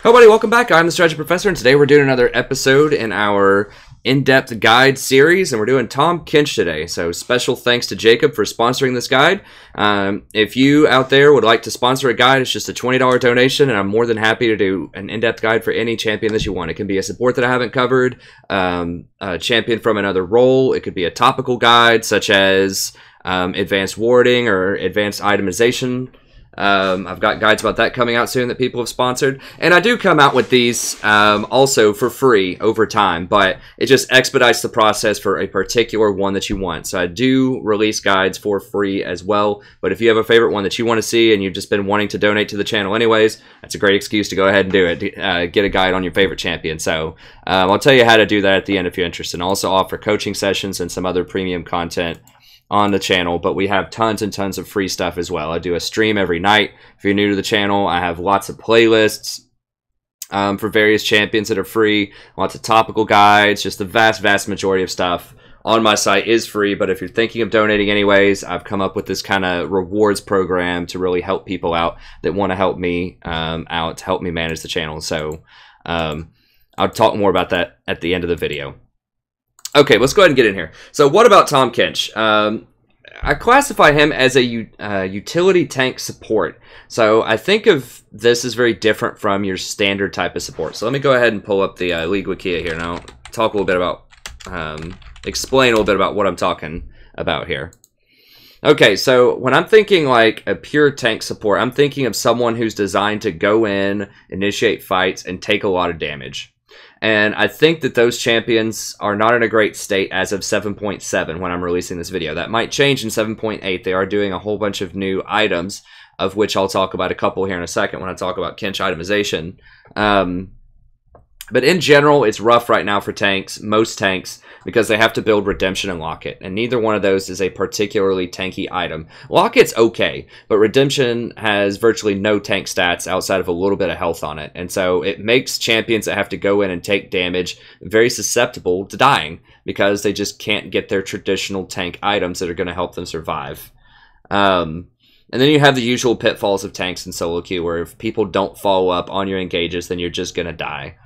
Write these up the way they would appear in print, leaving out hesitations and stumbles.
Hello buddy, welcome back. I'm the Strategy Professor, and today we're doing another episode in our in-depth guide series, and we're doing Tahm Kench today. So special thanks to Jacob for sponsoring this guide. If you out there would like to sponsor a guide, it's just a $20 donation, and I'm more than happy to do an in-depth guide for any champion that you want. It can be a support that I haven't covered, a champion from another role. It could be a topical guide, such as advanced warding or advanced itemization. I've got guides about that coming out soon that people have sponsored. And I do come out with these also for free over time, but it just expedites the process for a particular one that you want. So I do release guides for free as well. But if you have a favorite one that you want to see and you've just been wanting to donate to the channel anyways, that's a great excuse to go ahead and do it. Get a guide on your favorite champion. So I'll tell you how to do that at the end if you're interested. And I also offer coaching sessions and some other premium content on the channel, but we have tons and tons of free stuff as well. I do a stream every night. If you're new to the channel, I have lots of playlists for various champions that are free, lots of topical guides, just the vast majority of stuff on my site is free. But if you're thinking of donating anyways, I've come up with this kind of rewards program to really help people out that want to help me out, to help me manage the channel. So I'll talk more about that at the end of the video. Okay, let's go ahead and get in here. So what about Tahm Kench? I classify him as a utility tank support. So I think of this as very different from your standard type of support. So let me go ahead and pull up the League Wikia here, and I'll talk a little bit about, explain a little bit about what I'm talking about here. Okay, so when I'm thinking like a pure tank support, I'm thinking of someone who's designed to go in, initiate fights, and take a lot of damage. And I think that those champions are not in a great state as of 7.7 when I'm releasing this video. That might change in 7.8. They are doing a whole bunch of new items, of which I'll talk about a couple here in a second when I talk about Kench itemization. But in general, it's rough right now for tanks, most tanks, because they have to build Redemption and Locket, and neither one of those is a particularly tanky item. Locket's okay, but Redemption has virtually no tank stats outside of a little bit of health on it, and so it makes champions that have to go in and take damage very susceptible to dying, because they just can't get their traditional tank items that are going to help them survive. And then you have the usual pitfalls of tanks in solo queue, where if people don't follow up on your engages, then you're just going to die.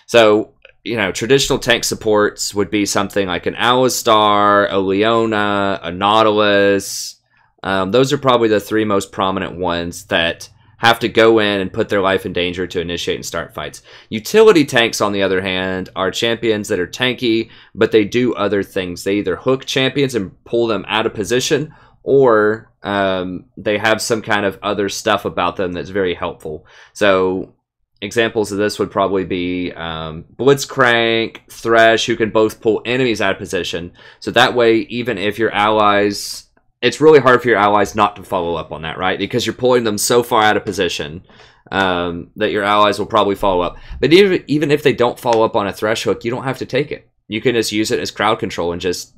So, you know, traditional tank supports would be something like an Alistar, a Leona, a Nautilus. Those are probably the three most prominent ones that have to go in and put their life in danger to initiate and start fights. Utility tanks, on the other hand, are champions that are tanky, but they do other things. They either hook champions and pull them out of position, or they have some kind of other stuff about them that's very helpful. So examples of this would probably be Blitzcrank, Thresh, who can both pull enemies out of position. So that way, even if your allies, it's really hard for your allies not to follow up on that, right? Because you're pulling them so far out of position that your allies will probably follow up. But even if they don't follow up on a Thresh hook, you don't have to take it. You can just use it as crowd control and just,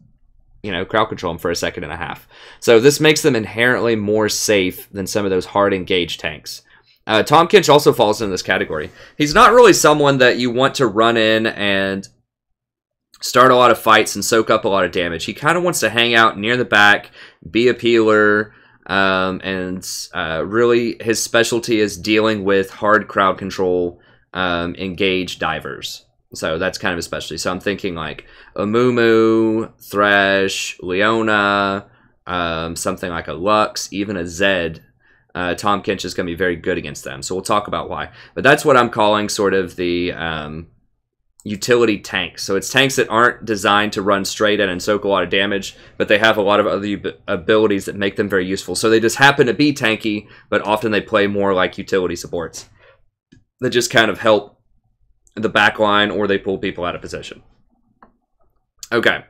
you know, crowd control them for a second and a half. So this makes them inherently more safe than some of those hard engaged tanks. Tahm Kench also falls in this category. He's not really someone that you want to run in and start a lot of fights and soak up a lot of damage. He kind of wants to hang out near the back, be a peeler, and really his specialty is dealing with hard crowd control, engaged divers. So that's kind of his specialty. So I'm thinking like Amumu, Thresh, Leona, something like a Lux, even a Zed. Tahm Kench is going to be very good against them, so we'll talk about why. But that's what I'm calling sort of the utility tanks. So it's tanks that aren't designed to run straight in and soak a lot of damage, but they have a lot of other abilities that make them very useful. So they just happen to be tanky, but often they play more like utility supports that just kind of help the back line, or they pull people out of position. Okay.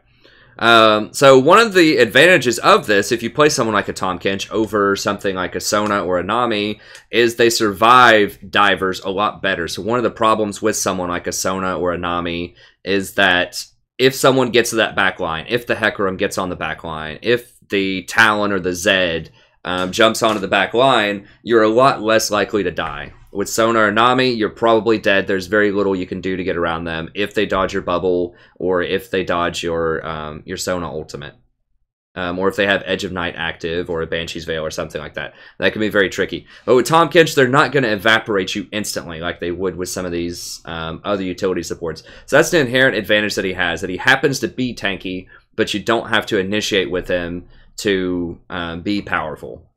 So one of the advantages of this, if you play someone like a Tahm Kench over something like a Sona or a Nami, is they survive divers a lot better. So one of the problems with someone like a Sona or a Nami is that if someone gets to that back line, if the Hecarim gets on the back line, if the Talon or the Zed jumps onto the back line, you're a lot less likely to die. With Sona or Nami, you're probably dead. There's very little you can do to get around them if they dodge your bubble or if they dodge your Sona ultimate. or if they have Edge of Night active or a Banshee's Veil or something like that. That can be very tricky. But with Tahm Kench, they're not going to evaporate you instantly like they would with some of these other utility supports. So that's the inherent advantage that he has, that he happens to be tanky, but you don't have to initiate with him to be powerful.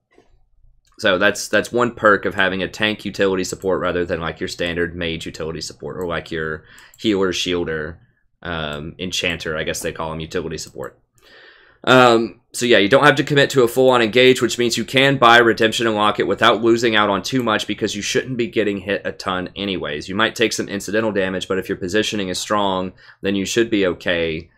So that's one perk of having a tank utility support rather than like your standard mage utility support, or like your healer, shielder, enchanter, I guess they call them utility support. So yeah, you don't have to commit to a full-on engage, which means you can buy Redemption and Lock It without losing out on too much, because you shouldn't be getting hit a ton anyways. You might take some incidental damage, but if your positioning is strong, then you should be okay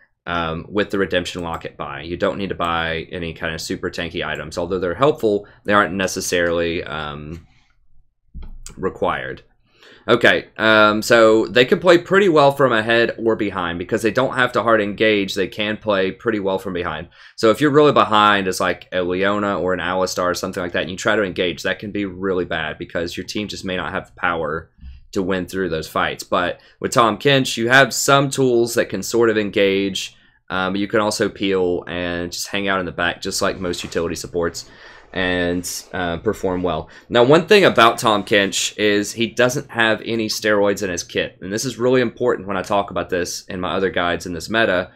with the Redemption Lock It buy. You don't need to buy any kind of super tanky items. Although they're helpful, they aren't necessarily required. Okay, so they can play pretty well from ahead or behind, because they don't have to hard engage. They can play pretty well from behind. So if you're really behind as like a Leona or an Alistar or something like that, and you try to engage, that can be really bad because your team just may not have the power to win through those fights. But with Tahm Kench, you have some tools that can sort of engage, but you can also peel and just hang out in the back, just like most utility supports, and perform well. Now, one thing about Tahm Kench is he doesn't have any steroids in his kit. And this is really important when I talk about this in my other guides in this meta,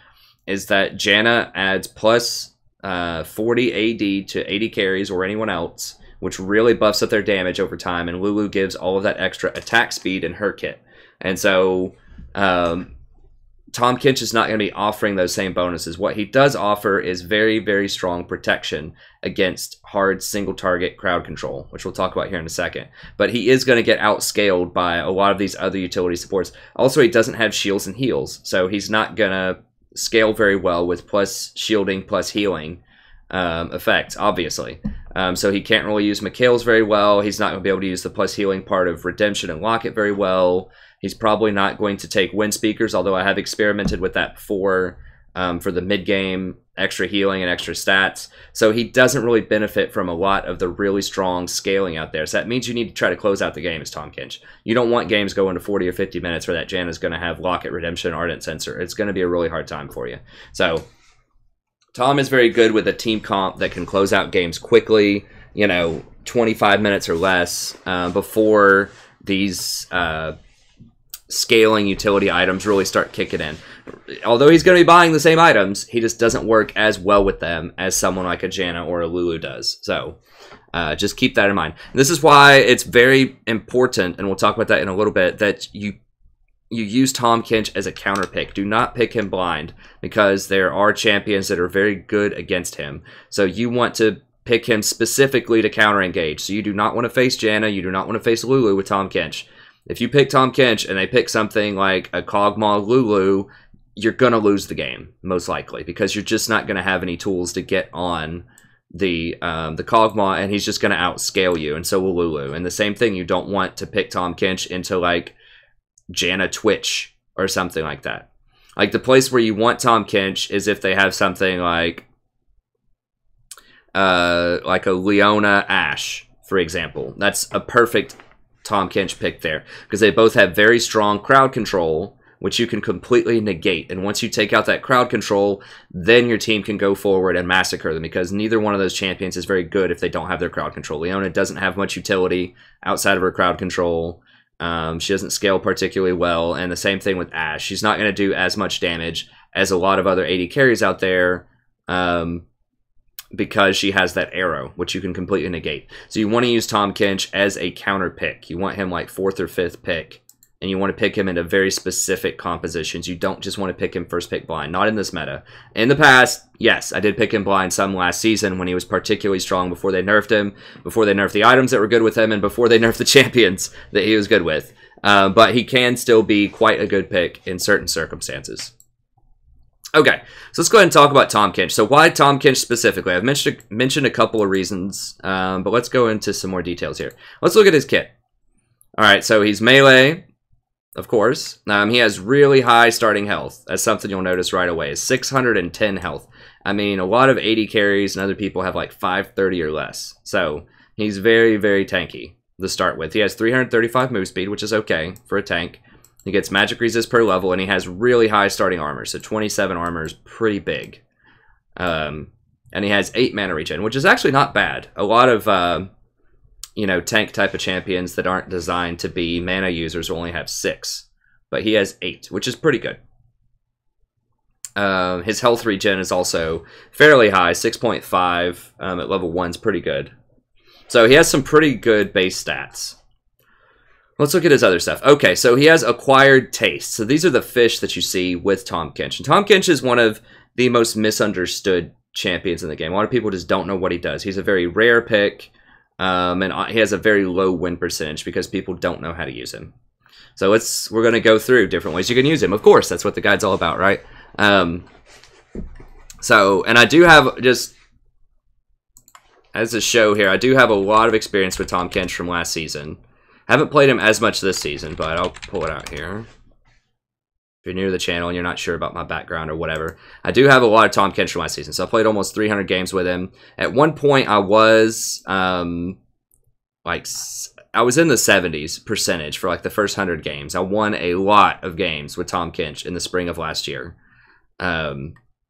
is that Janna adds plus 40 AD to 80 carries or anyone else, which really buffs up their damage over time, and Lulu gives all of that extra attack speed in her kit. And so Tahm Kench is not going to be offering those same bonuses. What he does offer is very, very strong protection against hard single target crowd control, which we'll talk about here in a second. But he is going to get outscaled by a lot of these other utility supports. Also, he doesn't have shields and heals, so he's not going to scale very well with plus shielding plus healing effects, obviously. So he can't really use Mikhail's very well. He's not going to be able to use the plus healing part of Redemption and Lock It very well. He's probably not going to take Wind Speakers, although I have experimented with that before for the mid-game extra healing and extra stats. So he doesn't really benefit from a lot of the really strong scaling out there. So that means you need to try to close out the game as Tahm Kench. You don't want games going to 40 or 50 minutes where that Janna is going to have Lock It, Redemption, Ardent Sensor. It's going to be a really hard time for you. So Tahm is very good with a team comp that can close out games quickly, 25 minutes or less before these scaling utility items really start kicking in. Although he's going to be buying the same items, he just doesn't work as well with them as someone like a Janna or a Lulu does. So just keep that in mind. And this is why it's very important, and we'll talk about that in a little bit, that you use Tahm Kench as a counter pick. Do not pick him blind, because there are champions that are very good against him. So you want to pick him specifically to counter engage. So you do not want to face Janna, you do not want to face Lulu with Tahm Kench. If you pick Tahm Kench and they pick something like a Kog'Maw Lulu, you're going to lose the game, most likely, because you're just not going to have any tools to get on the Kog'Maw, and he's just going to outscale you, and so will Lulu. And the same thing, you don't want to pick Tahm Kench into, like, Janna Twitch or something like that. Like, the place where you want Tahm Kench is if they have something like a Leona Ashe, for example. That's a perfect Tahm Kench pick there, because they both have very strong crowd control, which you can completely negate. And once you take out that crowd control, then your team can go forward and massacre them, because neither one of those champions is very good if they don't have their crowd control. Leona doesn't have much utility outside of her crowd control. She doesn't scale particularly well, and the same thing with Ashe. She's not going to do as much damage as a lot of other AD carries out there, because she has that arrow, which you can completely negate. So you want to use Tahm Kench as a counter pick. You want him like 4th or 5th pick, and you want to pick him into very specific compositions. You don't just want to pick him first pick blind. Not in this meta. In the past, yes, I did pick him blind some last season when he was particularly strong, before they nerfed him, before they nerfed the items that were good with him, and before they nerfed the champions that he was good with. But he can still be quite a good pick in certain circumstances. Okay, so let's go ahead and talk about Tahm Kench. So why Tahm Kench specifically? I've mentioned a couple of reasons, but let's go into some more details here. Let's look at his kit. All right, so he's melee, of course. He has really high starting health. That's something you'll notice right away. Is 610 health. I mean, a lot of 80 carries and other people have like 530 or less. So he's very, very tanky to start with. He has 335 move speed, which is okay for a tank. He gets magic resist per level, and he has really high starting armor. So 27 armor is pretty big. And he has 8 mana regen, which is actually not bad. A lot of, you know, tank type of champions that aren't designed to be mana users will only have 6. But he has 8, which is pretty good. His health regen is also fairly high, 6.5 at level 1 is pretty good. So he has some pretty good base stats. Let's look at his other stuff. Okay, so he has acquired taste. So these are the fish that you see with Tahm Kench. And Tahm Kench is one of the most misunderstood champions in the game. A lot of people just don't know what he does. He's a very rare pick, and he has a very low win percentage because people don't know how to use him. So we're going to go through different ways you can use him. Of course, that's what the guide's all about, right? And I do have, just as a show here, I do have a lot of experience with Tahm Kench from last season. Haven't played him as much this season, but I'll pull it out here. If you're new to the channel and you're not sure about my background or whatever, I do have a lot of Tahm Kench from last season. So I played almost 300 games with him. At one point, I was I was in the 70s percentage for like the first 100 games. I won a lot of games with Tahm Kench in the spring of last year.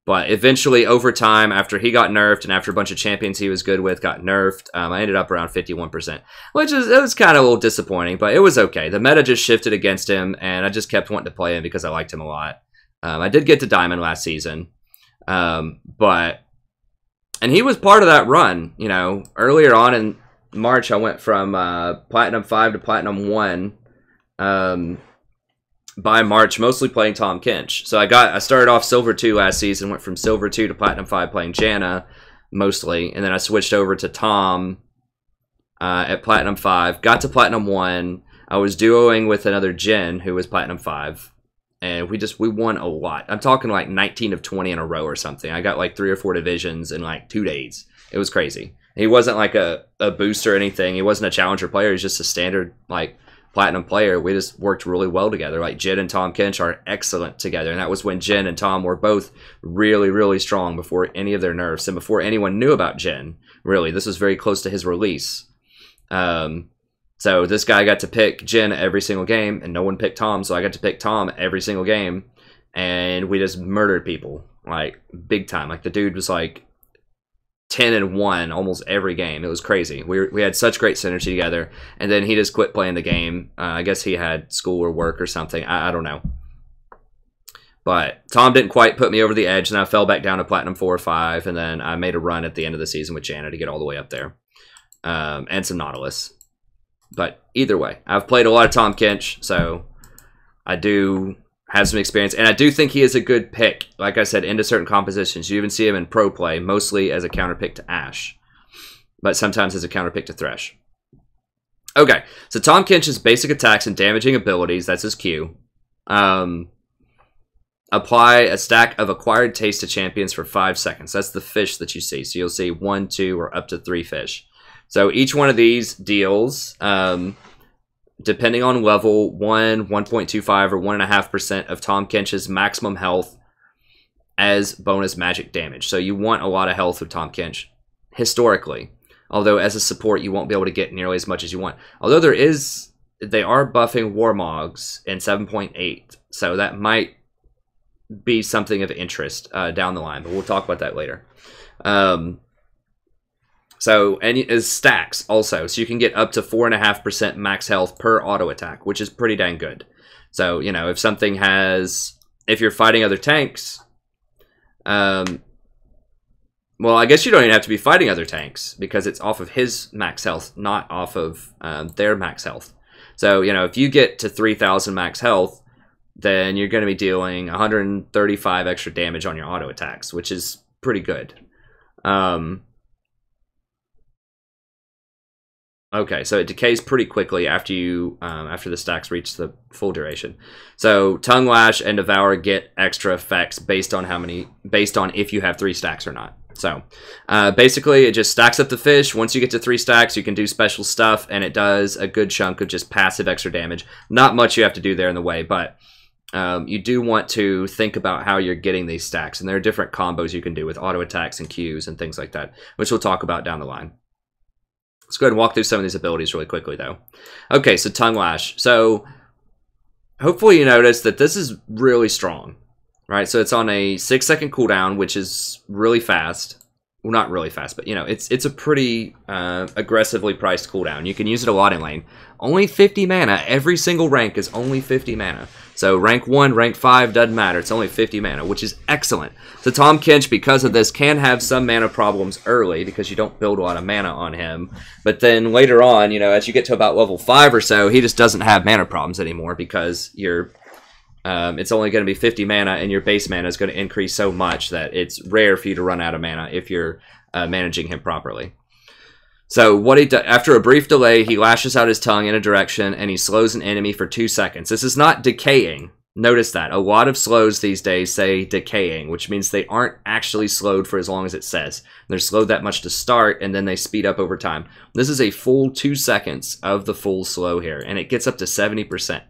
But eventually, over time, after he got nerfed and after a bunch of champions he was good with got nerfed, I ended up around 51%, which it was kind of a little disappointing, but it was okay. The meta just shifted against him, and I just kept wanting to play him because I liked him a lot. I did get to Diamond last season, and he was part of that run. You know, earlier on in March, I went from Platinum 5 to Platinum 1. By March, mostly playing Tahm Kench. So I started off Silver 2 last season, went from Silver 2 to Platinum 5 playing Janna, mostly, and then I switched over to Tahm at Platinum 5, got to Platinum 1, I was duoing with another Jin who was Platinum 5, and we won a lot. I'm talking like 19 of 20 in a row or something. I got like 3 or 4 divisions in like 2 days. It was crazy. He wasn't like a booster or anything. He wasn't a challenger player. He's just a standard like Platinum player. We just worked really well together. Like Jin and Tahm Kench are excellent together, and that was when Jin and Tahm were both really, really strong before any of their nerfs and before anyone knew about Jin. Really, this was very close to his release. So this guy got to pick Jin every single game, and no one picked Tahm, so I got to pick Tahm every single game, and we just murdered people like big time. Like the dude was like 10-1 almost every game. It was crazy. We had such great synergy together, and then he just quit playing the game. I guess he had school or work or something. I don't know. But Tahm didn't quite put me over the edge, and I fell back down to Platinum 4 or 5, and then I made a run at the end of the season with Janna to get all the way up there. And some Nautilus. But either way, I've played a lot of Tahm Kench, so I do have some experience, and I do think he is a good pick. Like I said, into certain compositions. You even see him in pro play, mostly as a counter pick to Ashe, but sometimes as a counter pick to Thresh. Okay, so Tahm Kench's basic attacks and damaging abilities, that's his Q. Apply a stack of acquired taste to champions for 5 seconds. That's the fish that you see. So you'll see 1, 2, or up to 3 fish. So each one of these deals, depending on level, 1, 1.25, or 1.5% of Tahm Kench's maximum health as bonus magic damage. So you want a lot of health with Tahm Kench, historically. Although as a support, you won't be able to get nearly as much as you want. Although they are buffing Warmogs in 7.8, so that might be something of interest down the line, but we'll talk about that later. So, and as stacks also, so you can get up to 4.5% max health per auto attack, which is pretty dang good. So, you know, if you're fighting other tanks, well, I guess you don't even have to be fighting other tanks because it's off of his max health, not off of their max health. So, you know, if you get to 3,000 max health, then you're going to be dealing 135 extra damage on your auto attacks, which is pretty good. Okay, so it decays pretty quickly after the stacks reach the full duration. So Tongue Lash and Devour get extra effects based on if you have 3 stacks or not. So basically, it just stacks up the fish. Once you get to 3 stacks, you can do special stuff, and it does a good chunk of just passive extra damage. Not much you have to do there in the way, but you do want to think about how you're getting these stacks, and there are different combos you can do with auto attacks and Qs and things like that, which we'll talk about down the line. Let's go ahead and walk through some of these abilities really quickly, though. Okay, so Tongue Lash. So hopefully you notice that this is really strong, right? So it's on a 6-second cooldown, which is really fast. well, not really fast, but, you know, it's a pretty aggressively priced cooldown. You can use it a lot in lane. Only 50 mana. Every single rank is only 50 mana. So rank 1, rank 5, doesn't matter. It's only 50 mana, which is excellent. So Tahm Kench, because of this, can have some mana problems early because you don't build a lot of mana on him. But then later on, you know, as you get to about level 5 or so, he just doesn't have mana problems anymore because you're... it's only going to be 50 mana, and your base mana is going to increase so much that it's rare for you to run out of mana if you're managing him properly. So what he does, after a brief delay, he lashes out his tongue in a direction, and he slows an enemy for 2 seconds. This is not decaying. Notice that. A lot of slows these days say decaying, which means they aren't actually slowed for as long as it says. They're slowed that much to start, and then they speed up over time. This is a full 2 seconds of the full slow here, and it gets up to 70%.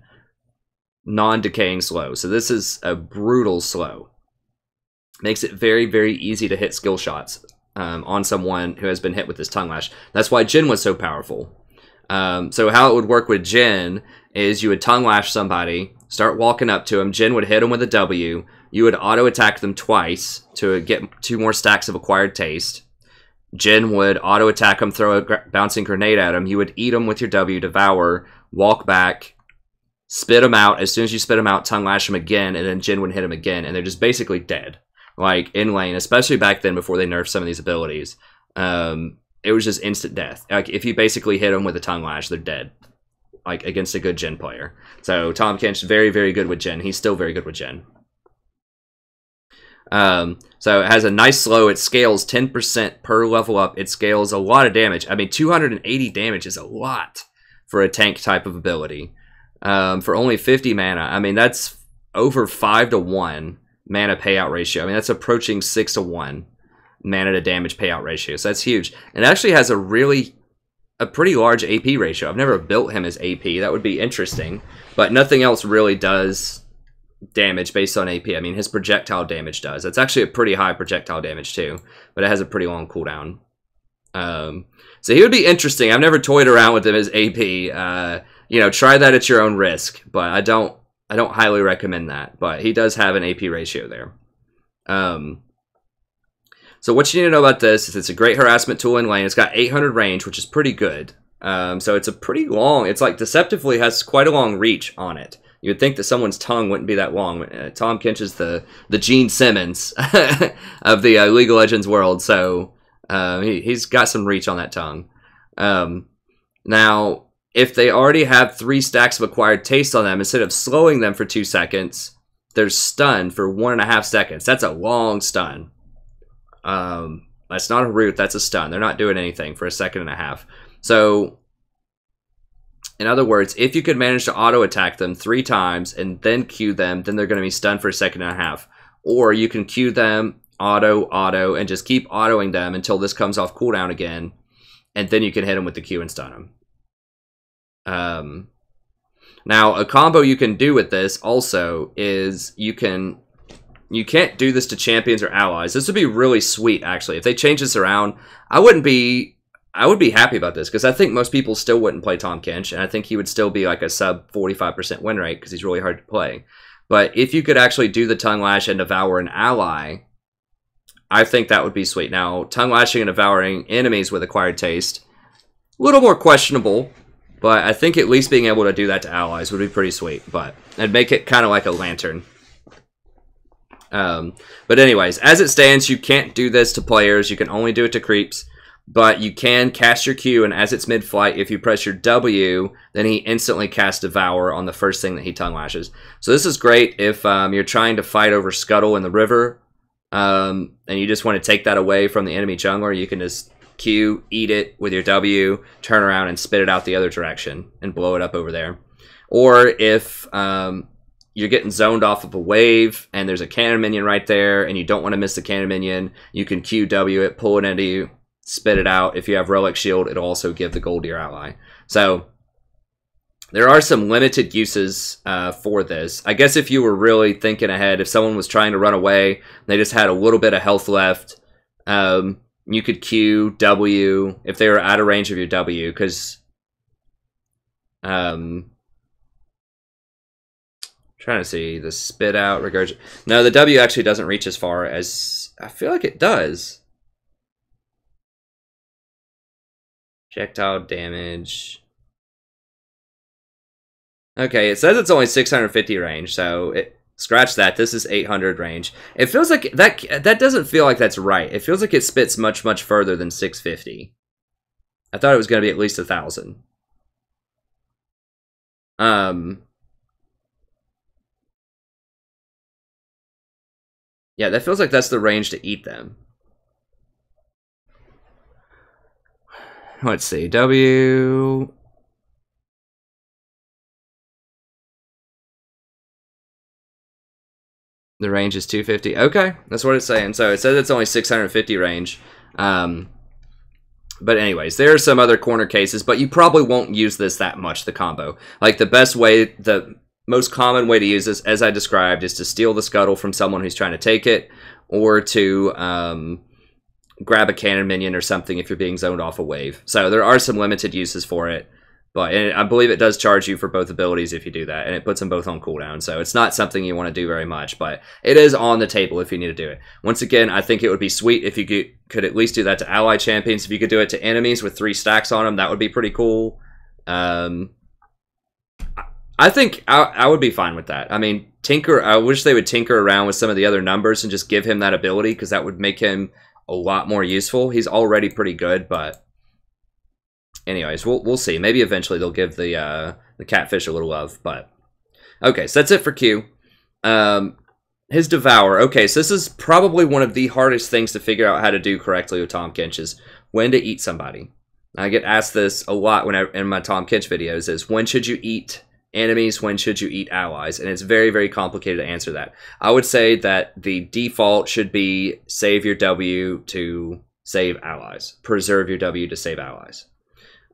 Non-decaying slow. So this is a brutal slow. Makes it very, very easy to hit skill shots on someone who has been hit with this tongue lash. That's why Jhin was so powerful. So how it would work with Jhin is you would tongue lash somebody, start walking up to him, Jhin would hit him with a W, you would auto attack them twice to get 2 more stacks of acquired taste. Jhin would auto attack him, throw a bouncing grenade at him, you would eat him with your W, devour, walk back, spit him out. As soon as you spit him out, tongue lash him again, and then Jhin would hit him again, and they're just basically dead. Like, in lane, especially back then before they nerfed some of these abilities. It was just instant death. Like, if you basically hit them with a tongue lash, they're dead. Like, against a good Jhin player. So, Tahm Kench, very, very good with Jhin. He's still very good with Jhin. So, it has a nice slow. It scales 10% per level up. It scales a lot of damage. I mean, 280 damage is a lot for a tank type of ability. For only 50 mana. I mean, that's over 5 to 1 mana payout ratio. I mean, that's approaching 6 to 1 mana to damage payout ratio. So that's huge. And it actually has a pretty large AP ratio. I've never built him as AP. That would be interesting. But nothing else really does damage based on AP. I mean, his projectile damage does. It's actually a pretty high projectile damage too. But it has a pretty long cooldown. So he would be interesting. I've never toyed around with him as AP. You know, try that at your own risk. But I don't highly recommend that. But he does have an AP ratio there. So what you need to know about this is it's a great harassment tool in lane. It's got 800 range, which is pretty good. So it's a pretty long, it's like deceptively has quite a long reach on it. You would think that someone's tongue wouldn't be that long. Tahm Kench is the Gene Simmons of the League of Legends world. So he's got some reach on that tongue. Now, if they already have 3 stacks of acquired taste on them, instead of slowing them for 2 seconds, they're stunned for 1.5 seconds. That's a long stun. That's not a root, that's a stun. They're not doing anything for 1.5 seconds. So, in other words, if you could manage to auto attack them 3 times and then Q them, then they're going to be stunned for 1.5 seconds. Or you can Q them, auto, and just keep autoing them until this comes off cooldown again, and then you can hit them with the Q and stun them. Now, a combo you can do with this also is you can't do this to champions or allies. This would be really sweet, actually. If they change this around, I would be happy about this, because I think most people still wouldn't play Tahm Kench, and I think he would still be like a sub 45% win rate, because he's really hard to play. But if you could actually do the Tongue Lash and devour an ally, I think that would be sweet. Now, Tongue Lashing and devouring enemies with acquired taste, a little more questionable, but I think at least being able to do that to allies would be pretty sweet. But it'd make it kind of like a lantern. But anyways, as it stands, you can't do this to players. You can only do it to creeps. But you can cast your Q, and as it's mid-flight, if you press your W, then he instantly casts Devour on the first thing that he Tongue Lashes. So this is great if you're trying to fight over Scuttle in the river, and you just want to take that away from the enemy jungler. You can just Q, eat it with your W, turn around and spit it out the other direction and blow it up over there. Or if you're getting zoned off of a wave and there's a cannon minion right there and you don't want to miss the cannon minion, you can Q W it, pull it into you, spit it out. If you have Relic Shield, it'll also give the gold to your ally. So there are some limited uses for this. I guess if you were really thinking ahead, if someone was trying to run away, they just had a little bit of health left, you could Q, W, if they were out of range of your W, because trying to see, the spit out, regurgitate. No, the W actually doesn't reach as far as, I feel like it does. Projectile damage. Okay, it says it's only 650 range, so scratch that. This is 800 range. It feels like that doesn't feel like that's right. It feels like it spits much, much further than 650. I thought it was going to be at least 1,000. Yeah, that feels like that's the range to eat them. Let's see, W. The range is 250. Okay, that's what it's saying. So it says it's only 650 range. But anyways, there are some other corner cases, but you probably won't use this that much, the combo. Like the best way, the most common way to use this, as I described, is to steal the scuttle from someone who's trying to take it, or to grab a cannon minion or something if you're being zoned off a wave. So there are some limited uses for it, but I believe it does charge you for both abilities if you do that, and it puts them both on cooldown. So it's not something you want to do very much, but it is on the table if you need to do it. Once again, I think it would be sweet if you could at least do that to ally champions. If you could do it to enemies with 3 stacks on them, that would be pretty cool. I think I would be fine with that. I mean, I wish they would tinker around with some of the other numbers and just give him that ability, because that would make him a lot more useful. He's already pretty good, but anyways, we'll see. Maybe eventually they'll give the catfish a little love, but okay, so that's it for Q. His Devour. Okay, so this is probably one of the hardest things to figure out how to do correctly with Tahm Kench, is when to eat somebody. I get asked this a lot in my Tahm Kench videos, is when should you eat enemies, when should you eat allies? And it's very, very complicated to answer that. I would say that the default should be save your W to save allies. Preserve your W to save allies.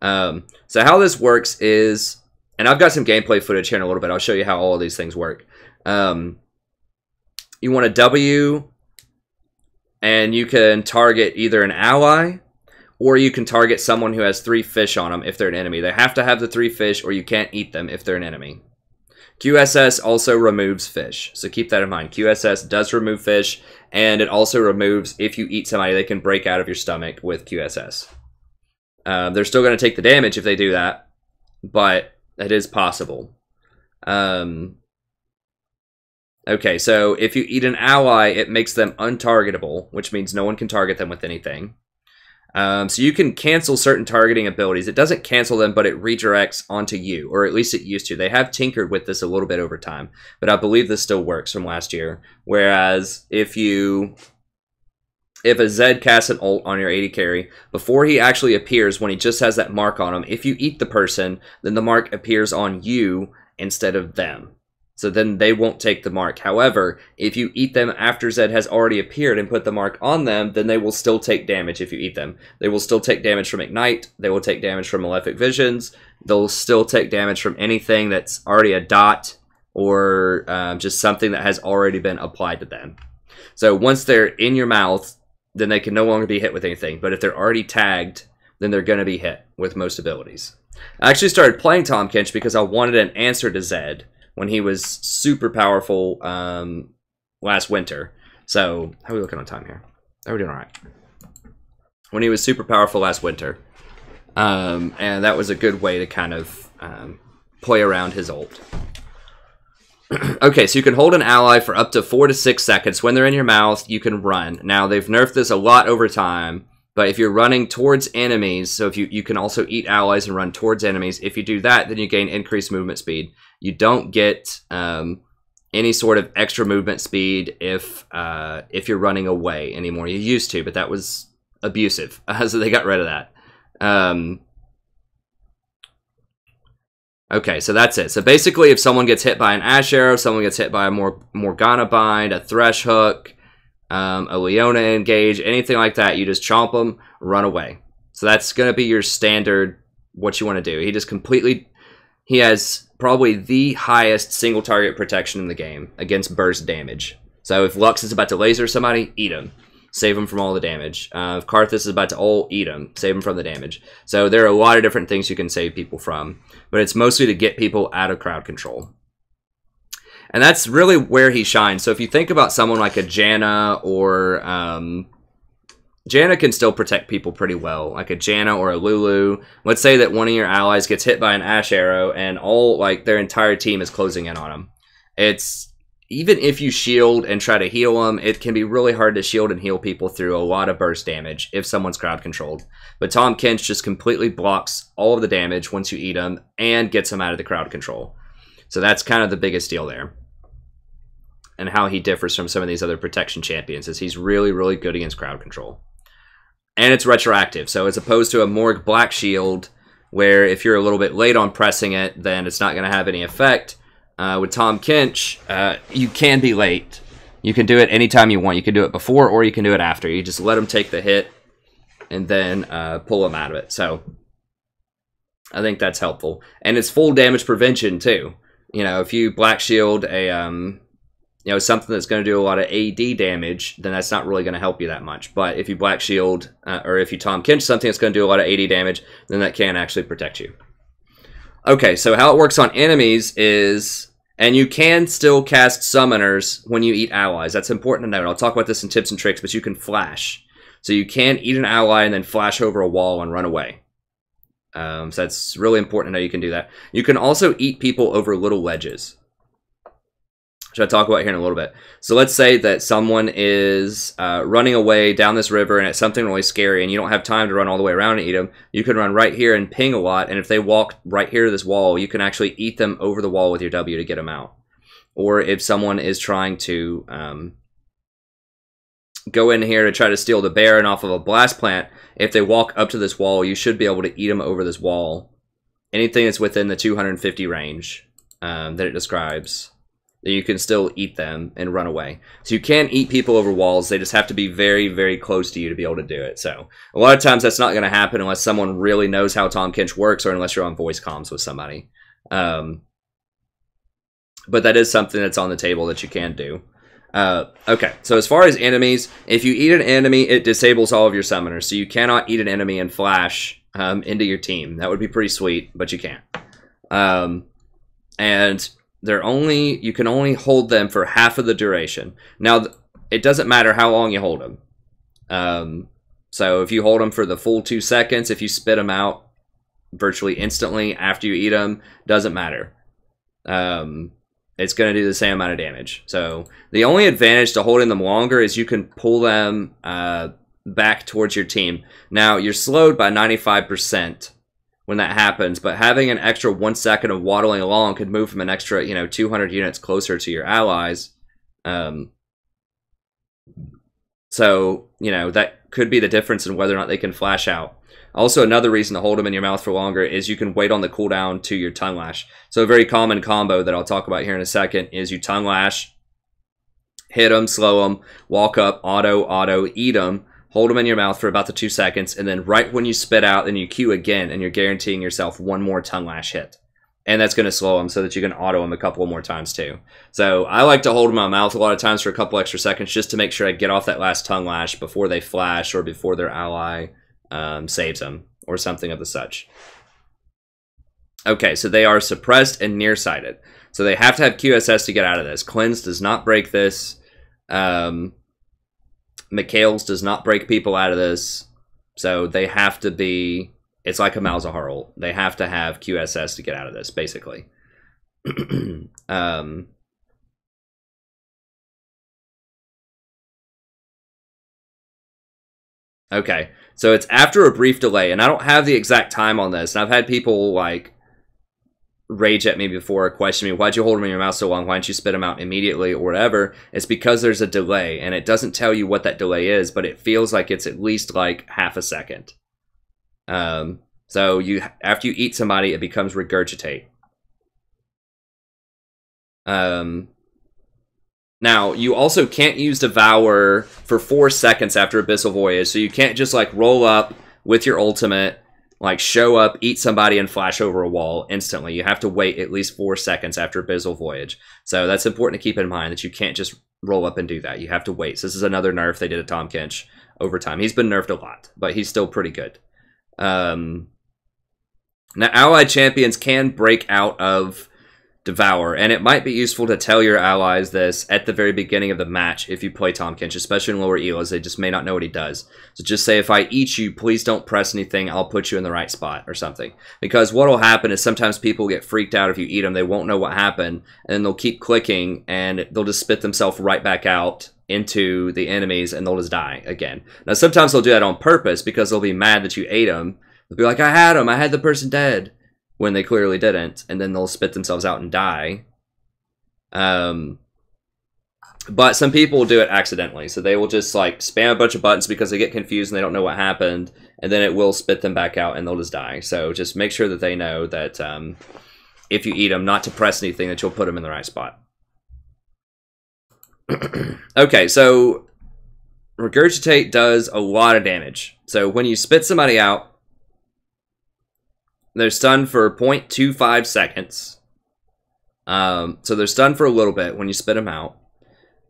So how this works is, and I've got some gameplay footage here in a little bit. I'll show you how all of these things work. You want a W, and you can target either an ally, or you can target someone who has 3 fish on them if they're an enemy. They have to have the 3 fish, or you can't eat them if they're an enemy. QSS also removes fish, so keep that in mind. QSS does remove fish, and it also removes, if you eat somebody, they can break out of your stomach with QSS. They're still going to take the damage if they do that, but it is possible. Okay, so if you eat an ally, it makes them untargetable, which means no one can target them with anything. So you can cancel certain targeting abilities. It doesn't cancel them, but it redirects onto you, or at least it used to. They have tinkered with this a little bit over time, but I believe this still works from last year. Whereas if a Zed casts an ult on your AD carry, before he actually appears, when he just has that mark on him, if you eat the person, then the mark appears on you instead of them. So then they won't take the mark. However, if you eat them after Zed has already appeared and put the mark on them, then they will still take damage if you eat them. They will still take damage from Ignite. They will take damage from Malefic Visions. They'll still take damage from anything that's already a dot, or just something that has already been applied to them. So once they're in your mouth, then they can no longer be hit with anything. But if they're already tagged, then they're going to be hit with most abilities. I actually started playing Tahm Kench because I wanted an answer to Zed when he was super powerful last winter. So, how are we looking on time here? Oh, we're doing all right. When he was super powerful last winter. And that was a good way to kind of play around his ult. Okay, so you can hold an ally for up to 4 to 6 seconds. When they're in your mouth, you can run. Now, they've nerfed this a lot over time, but if you're running towards enemies, so if you can also eat allies and run towards enemies, if you do that, then you gain increased movement speed. You don't get any sort of extra movement speed if you're running away anymore. You used to, but that was abusive, so they got rid of that. Okay, so that's it. So basically, if someone gets hit by an Ash Arrow, someone gets hit by a Morgana Bind, a Thresh Hook, a Leona Engage, anything like that, you just chomp them, run away. So that's going to be your standard, what you want to do. He has probably the highest single target protection in the game against burst damage. So if Lux is about to laser somebody, eat him. Save him from all the damage. If Karthus is about to ult, eat him. Save him from the damage. So there are a lot of different things you can save people from. But it's mostly to get people out of crowd control. And that's really where he shines. So if you think about someone like a Janna or Janna can still protect people pretty well, like a Janna or a Lulu. Let's say that one of your allies gets hit by an Ash arrow and all, like, their entire team is closing in on them. It's, even if you shield and try to heal them, it can be really hard to shield and heal people through a lot of burst damage if someone's crowd controlled. But Tahm Kench just completely blocks all of the damage once you eat them and gets them out of the crowd control. So that's kind of the biggest deal there. And how he differs from some of these other protection champions is he's really, really good against crowd control. And it's retroactive, so as opposed to a Morg Black Shield, where if you're a little bit late on pressing it, then it's not going to have any effect. With Tahm Kench, you can be late. You can do it anytime you want. You can do it before or you can do it after. You just let them take the hit and then pull them out of it. So I think that's helpful. And it's full damage prevention too. You know, if you Black Shield a you know, something that's going to do a lot of AD damage, then that's not really going to help you that much. But if you Black Shield, or if you Tahm Kench something that's going to do a lot of AD damage, then that can actually protect you. Okay, so how it works on enemies is, and you can still cast summoners when you eat allies. That's important to note. I'll talk about this in tips and tricks, but you can flash. So you can eat an ally and then flash over a wall and run away. So that's really important to know you can do that. You can also eat people over little ledges, which I'll talk about here in a little bit. So let's say that someone is running away down this river and it's something really scary and you don't have time to run all the way around and eat them. You can run right here and ping a lot, and if they walk right here to this wall, you can actually eat them over the wall with your W to get them out. Or if someone is trying to go in here to try to steal the Baron off of a blast plant, if they walk up to this wall, you should be able to eat them over this wall. Anything that's within the 250 range that it describes, you can still eat them and run away. So you can eat people over walls. They just have to be very, very close to you to be able to do it. So a lot of times that's not going to happen unless someone really knows how Tahm Kench works or unless you're on voice comms with somebody. But that is something that's on the table that you can do. Okay, so as far as enemies, if you eat an enemy, it disables all of your summoners. So you cannot eat an enemy and flash into your team. That would be pretty sweet, but you can't. And you can only hold them for half of the duration. Now, it doesn't matter how long you hold them. So if you hold them for the full 2 seconds, if you spit them out virtually instantly after you eat them, doesn't matter. It's going to do the same amount of damage. So the only advantage to holding them longer is you can pull them back towards your team. Now, you're slowed by 95%. When that happens, but having an extra 1 second of waddling along could move from an extra, 200 units closer to your allies. So, that could be the difference in whether or not they can flash out. Also, another reason to hold them in your mouth for longer is you can wait on the cooldown to your tongue lash. So a very common combo that I'll talk about here in a second is you tongue lash, hit them, slow them, walk up, auto, eat them, hold them in your mouth for about the 2 seconds, and then right when you spit out, then you Q again, and you're guaranteeing yourself one more tongue lash hit. And that's going to slow them so that you can auto them a couple more times too. So I like to hold them in my mouth a lot of times for a couple extra seconds just to make sure I get off that last tongue lash before they flash or before their ally saves them or something of the such. Okay, so they are suppressed and nearsighted. So they have to have QSS to get out of this. Cleanse does not break this. Mikhail's does not break people out of this. So they have to be, it's like a Malzahar ult. They have to have QSS to get out of this, basically. Okay, so it's after a brief delay, and I don't have the exact time on this, and I've had people, like, rage at me before or question me, why'd you hold them in your mouth so long, why didn't you spit them out immediately or whatever. It's because there's a delay, and it doesn't tell you what that delay is, but it feels like it's at least like half a second. So after you eat somebody, it becomes regurgitate. Now, you also can't use Devour for 4 seconds after Abyssal Voyage, so you can't just, like, roll up with your ultimate, like, show up, eat somebody, and flash over a wall instantly. You have to wait at least 4 seconds after Abyssal Voyage. So that's important to keep in mind, that you can't just roll up and do that. You have to wait. So this is another nerf they did at Tahm Kench over time. He's been nerfed a lot, but he's still pretty good. Now, allied champions can break out of Devour. And it might be useful to tell your allies this at the very beginning of the match if you play Tahm Kench, especially in lower elos. They just may not know what he does. So just say, if I eat you, please don't press anything. I'll put you in the right spot or something. Because what will happen is sometimes people get freaked out if you eat them. They won't know what happened. And then they'll keep clicking and they'll just spit themselves right back out into the enemies and they'll just die again. Now sometimes they'll do that on purpose because they'll be mad that you ate them. They'll be like, I had him. I had the person dead. When they clearly didn't, and then they'll spit themselves out and die. But some people will do it accidentally, so they will just like spam a bunch of buttons because they get confused and they don't know what happened, and then it will spit them back out and they'll just die. So just make sure that they know that if you eat them, not to press anything, that you'll put them in the right spot. Okay, so Regurgitate does a lot of damage. So when you spit somebody out, they're stunned for 0.25 seconds. So they're stunned for a little bit when you spit them out.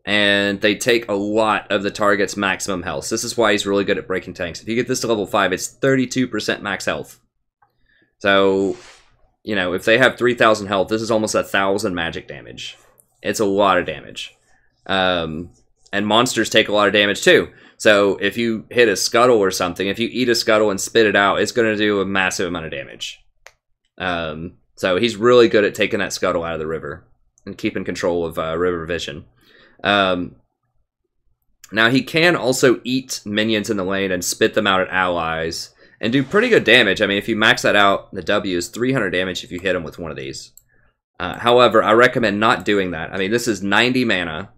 And they take a lot of the target's maximum health. So this is why he's really good at breaking tanks. If you get this to level 5, it's 32% max health. So, you know, if they have 3,000 health, this is almost 1,000 magic damage. It's a lot of damage. And monsters take a lot of damage too. So if you hit a scuttle or something, if you eat a scuttle and spit it out, it's going to do a massive amount of damage. So he's really good at taking that scuttle out of the river and keeping control of river vision. Now he can also eat minions in the lane and spit them out at allies and do pretty good damage. I mean, if you max that out, the W is 300 damage if you hit him with one of these. However, I recommend not doing that. I mean, this is 90 mana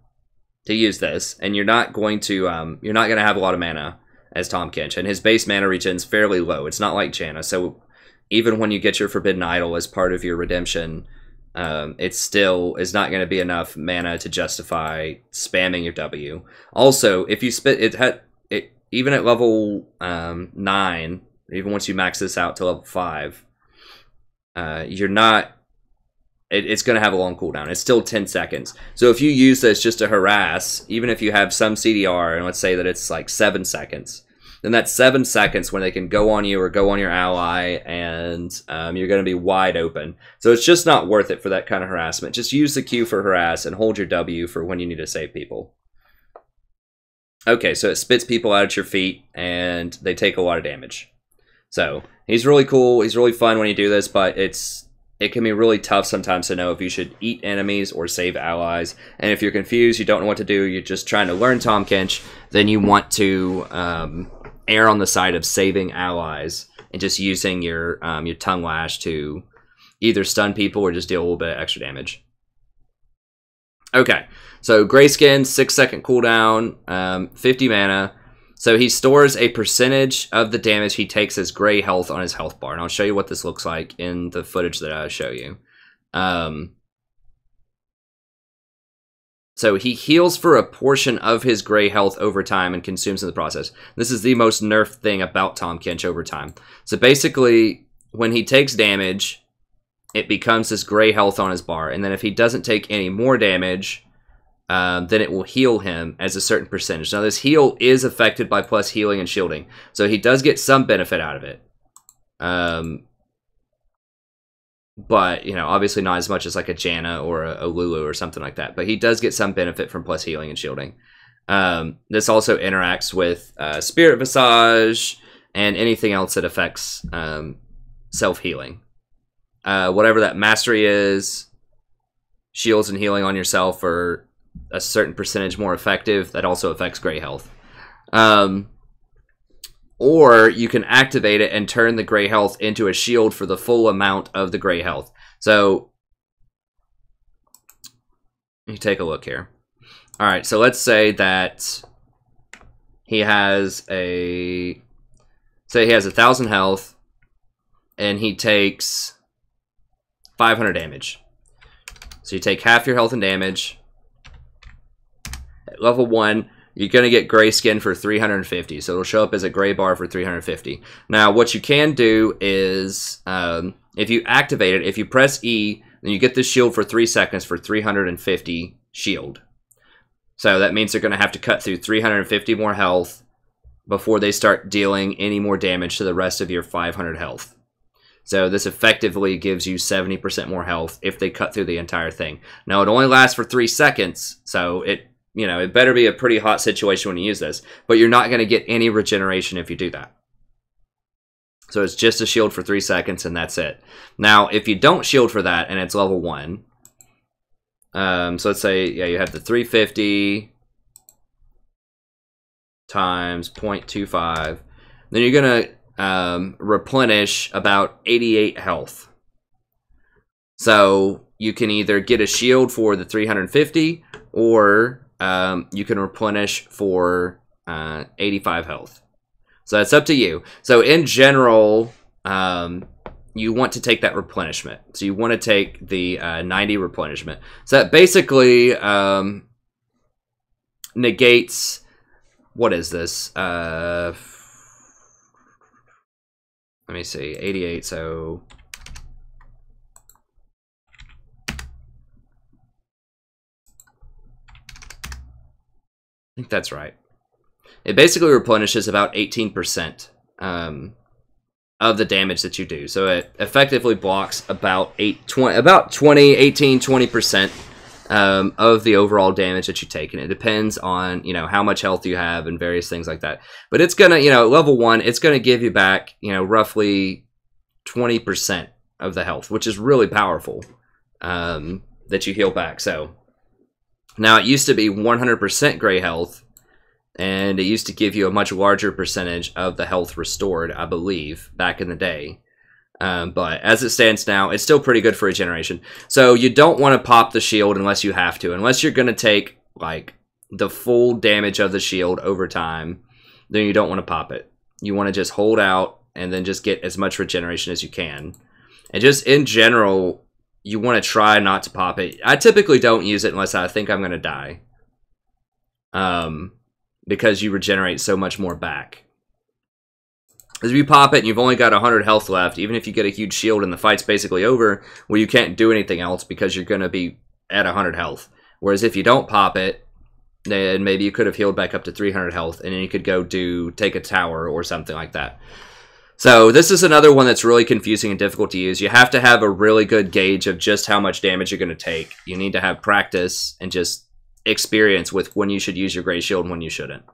to use this, and you're not going to have a lot of mana as Tahm Kench, and his base mana regen is fairly low. It's not like Janna, so even when you get your Forbidden Idol as part of your redemption, it still is not going to be enough mana to justify spamming your W. Also, if you spit it, even at level 9, even once you max this out to level 5, you're not. It's going to have a long cooldown. It's still 10 seconds. So if you use this just to harass, even if you have some CDR, and let's say that it's like 7 seconds, then that's 7 seconds when they can go on you or go on your ally, and you're going to be wide open. So it's just not worth it for that kind of harassment. Just use the Q for harass and hold your W for when you need to save people. Okay, so it spits people out at your feet, and they take a lot of damage. So he's really cool. He's really fun when you do this, but it can be really tough sometimes to know if you should eat enemies or save allies. And if you're confused, you don't know what to do, you're just trying to learn Tahm Kench, then you want to err on the side of saving allies and just using your Tongue Lash to either stun people or just deal a little bit of extra damage. Okay, so Grayskin, 6-second cooldown, 50 mana. So he stores a percentage of the damage he takes as gray health on his health bar. And I'll show you what this looks like in the footage that I show you. So he heals for a portion of his gray health over time and consumes in the process. This is the most nerfed thing about Tahm Kench over time. So basically, when he takes damage, it becomes this gray health on his bar. And then if he doesn't take any more damage, then it will heal him as a certain percentage. Now, this heal is affected by plus healing and shielding, so he does get some benefit out of it. But, you know, obviously not as much as like a Janna or a Lulu or something like that. But he does get some benefit from plus healing and shielding. This also interacts with Spirit Visage and anything else that affects self-healing. Whatever that mastery is, shields and healing on yourself are a certain percentage more effective. That also affects gray health. Or you can activate it and turn the gray health into a shield for the full amount of the gray health. So you take a look here. All right, so let's say that he has a 1,000 health and he takes 500 damage. So you take half your health and damage. At level 1, you're going to get gray skin for 350. So it'll show up as a gray bar for 350. Now, what you can do is, if you activate it, if you press E, then you get this shield for 3 seconds for 350 shield. So that means they're going to have to cut through 350 more health before they start dealing any more damage to the rest of your 500 health. So this effectively gives you 70% more health if they cut through the entire thing. Now, it only lasts for 3 seconds, so it better be a pretty hot situation when you use this, but you're not going to get any regeneration if you do that. So it's just a shield for 3 seconds, and that's it. Now, if you don't shield for that, and it's level 1, so let's say, yeah, you have the 350 times 0.25, then you're going to replenish about 88 health. So you can either get a shield for the 350, or you can replenish for 85 health. So that's up to you. So in general, you want to take that replenishment. So you want to take the 90 replenishment. So that basically negates, what is this? Let me see, 88, so... I think that's right. It basically replenishes about 18% of the damage that you do. So it effectively blocks about 20% of the overall damage that you take. And it depends on, how much health you have and various things like that. But it's going to, level 1, it's going to give you back, roughly 20% of the health, which is really powerful, that you heal back. So now it used to be 100% gray health, and it used to give you a much larger percentage of the health restored, I believe, back in the day. But as it stands now, it's still pretty good for regeneration. So you don't want to pop the shield unless you have to. Unless you're going to take, like, the full damage of the shield over time, then you don't want to pop it. You want to just hold out and then just get as much regeneration as you can. And just in general, you want to try not to pop it. I typically don't use it unless I think I'm going to die. Because you regenerate so much more back. Because if you pop it and you've only got 100 health left, even if you get a huge shield and the fight's basically over, well, you can't do anything else because you're going to be at 100 health. Whereas if you don't pop it, then maybe you could have healed back up to 300 health, and then you could go take a tower or something like that. So this is another one that's really confusing and difficult to use. You have to have a really good gauge of just how much damage you're going to take. You need to have practice and just experience with when you should use your gray shield and when you shouldn't.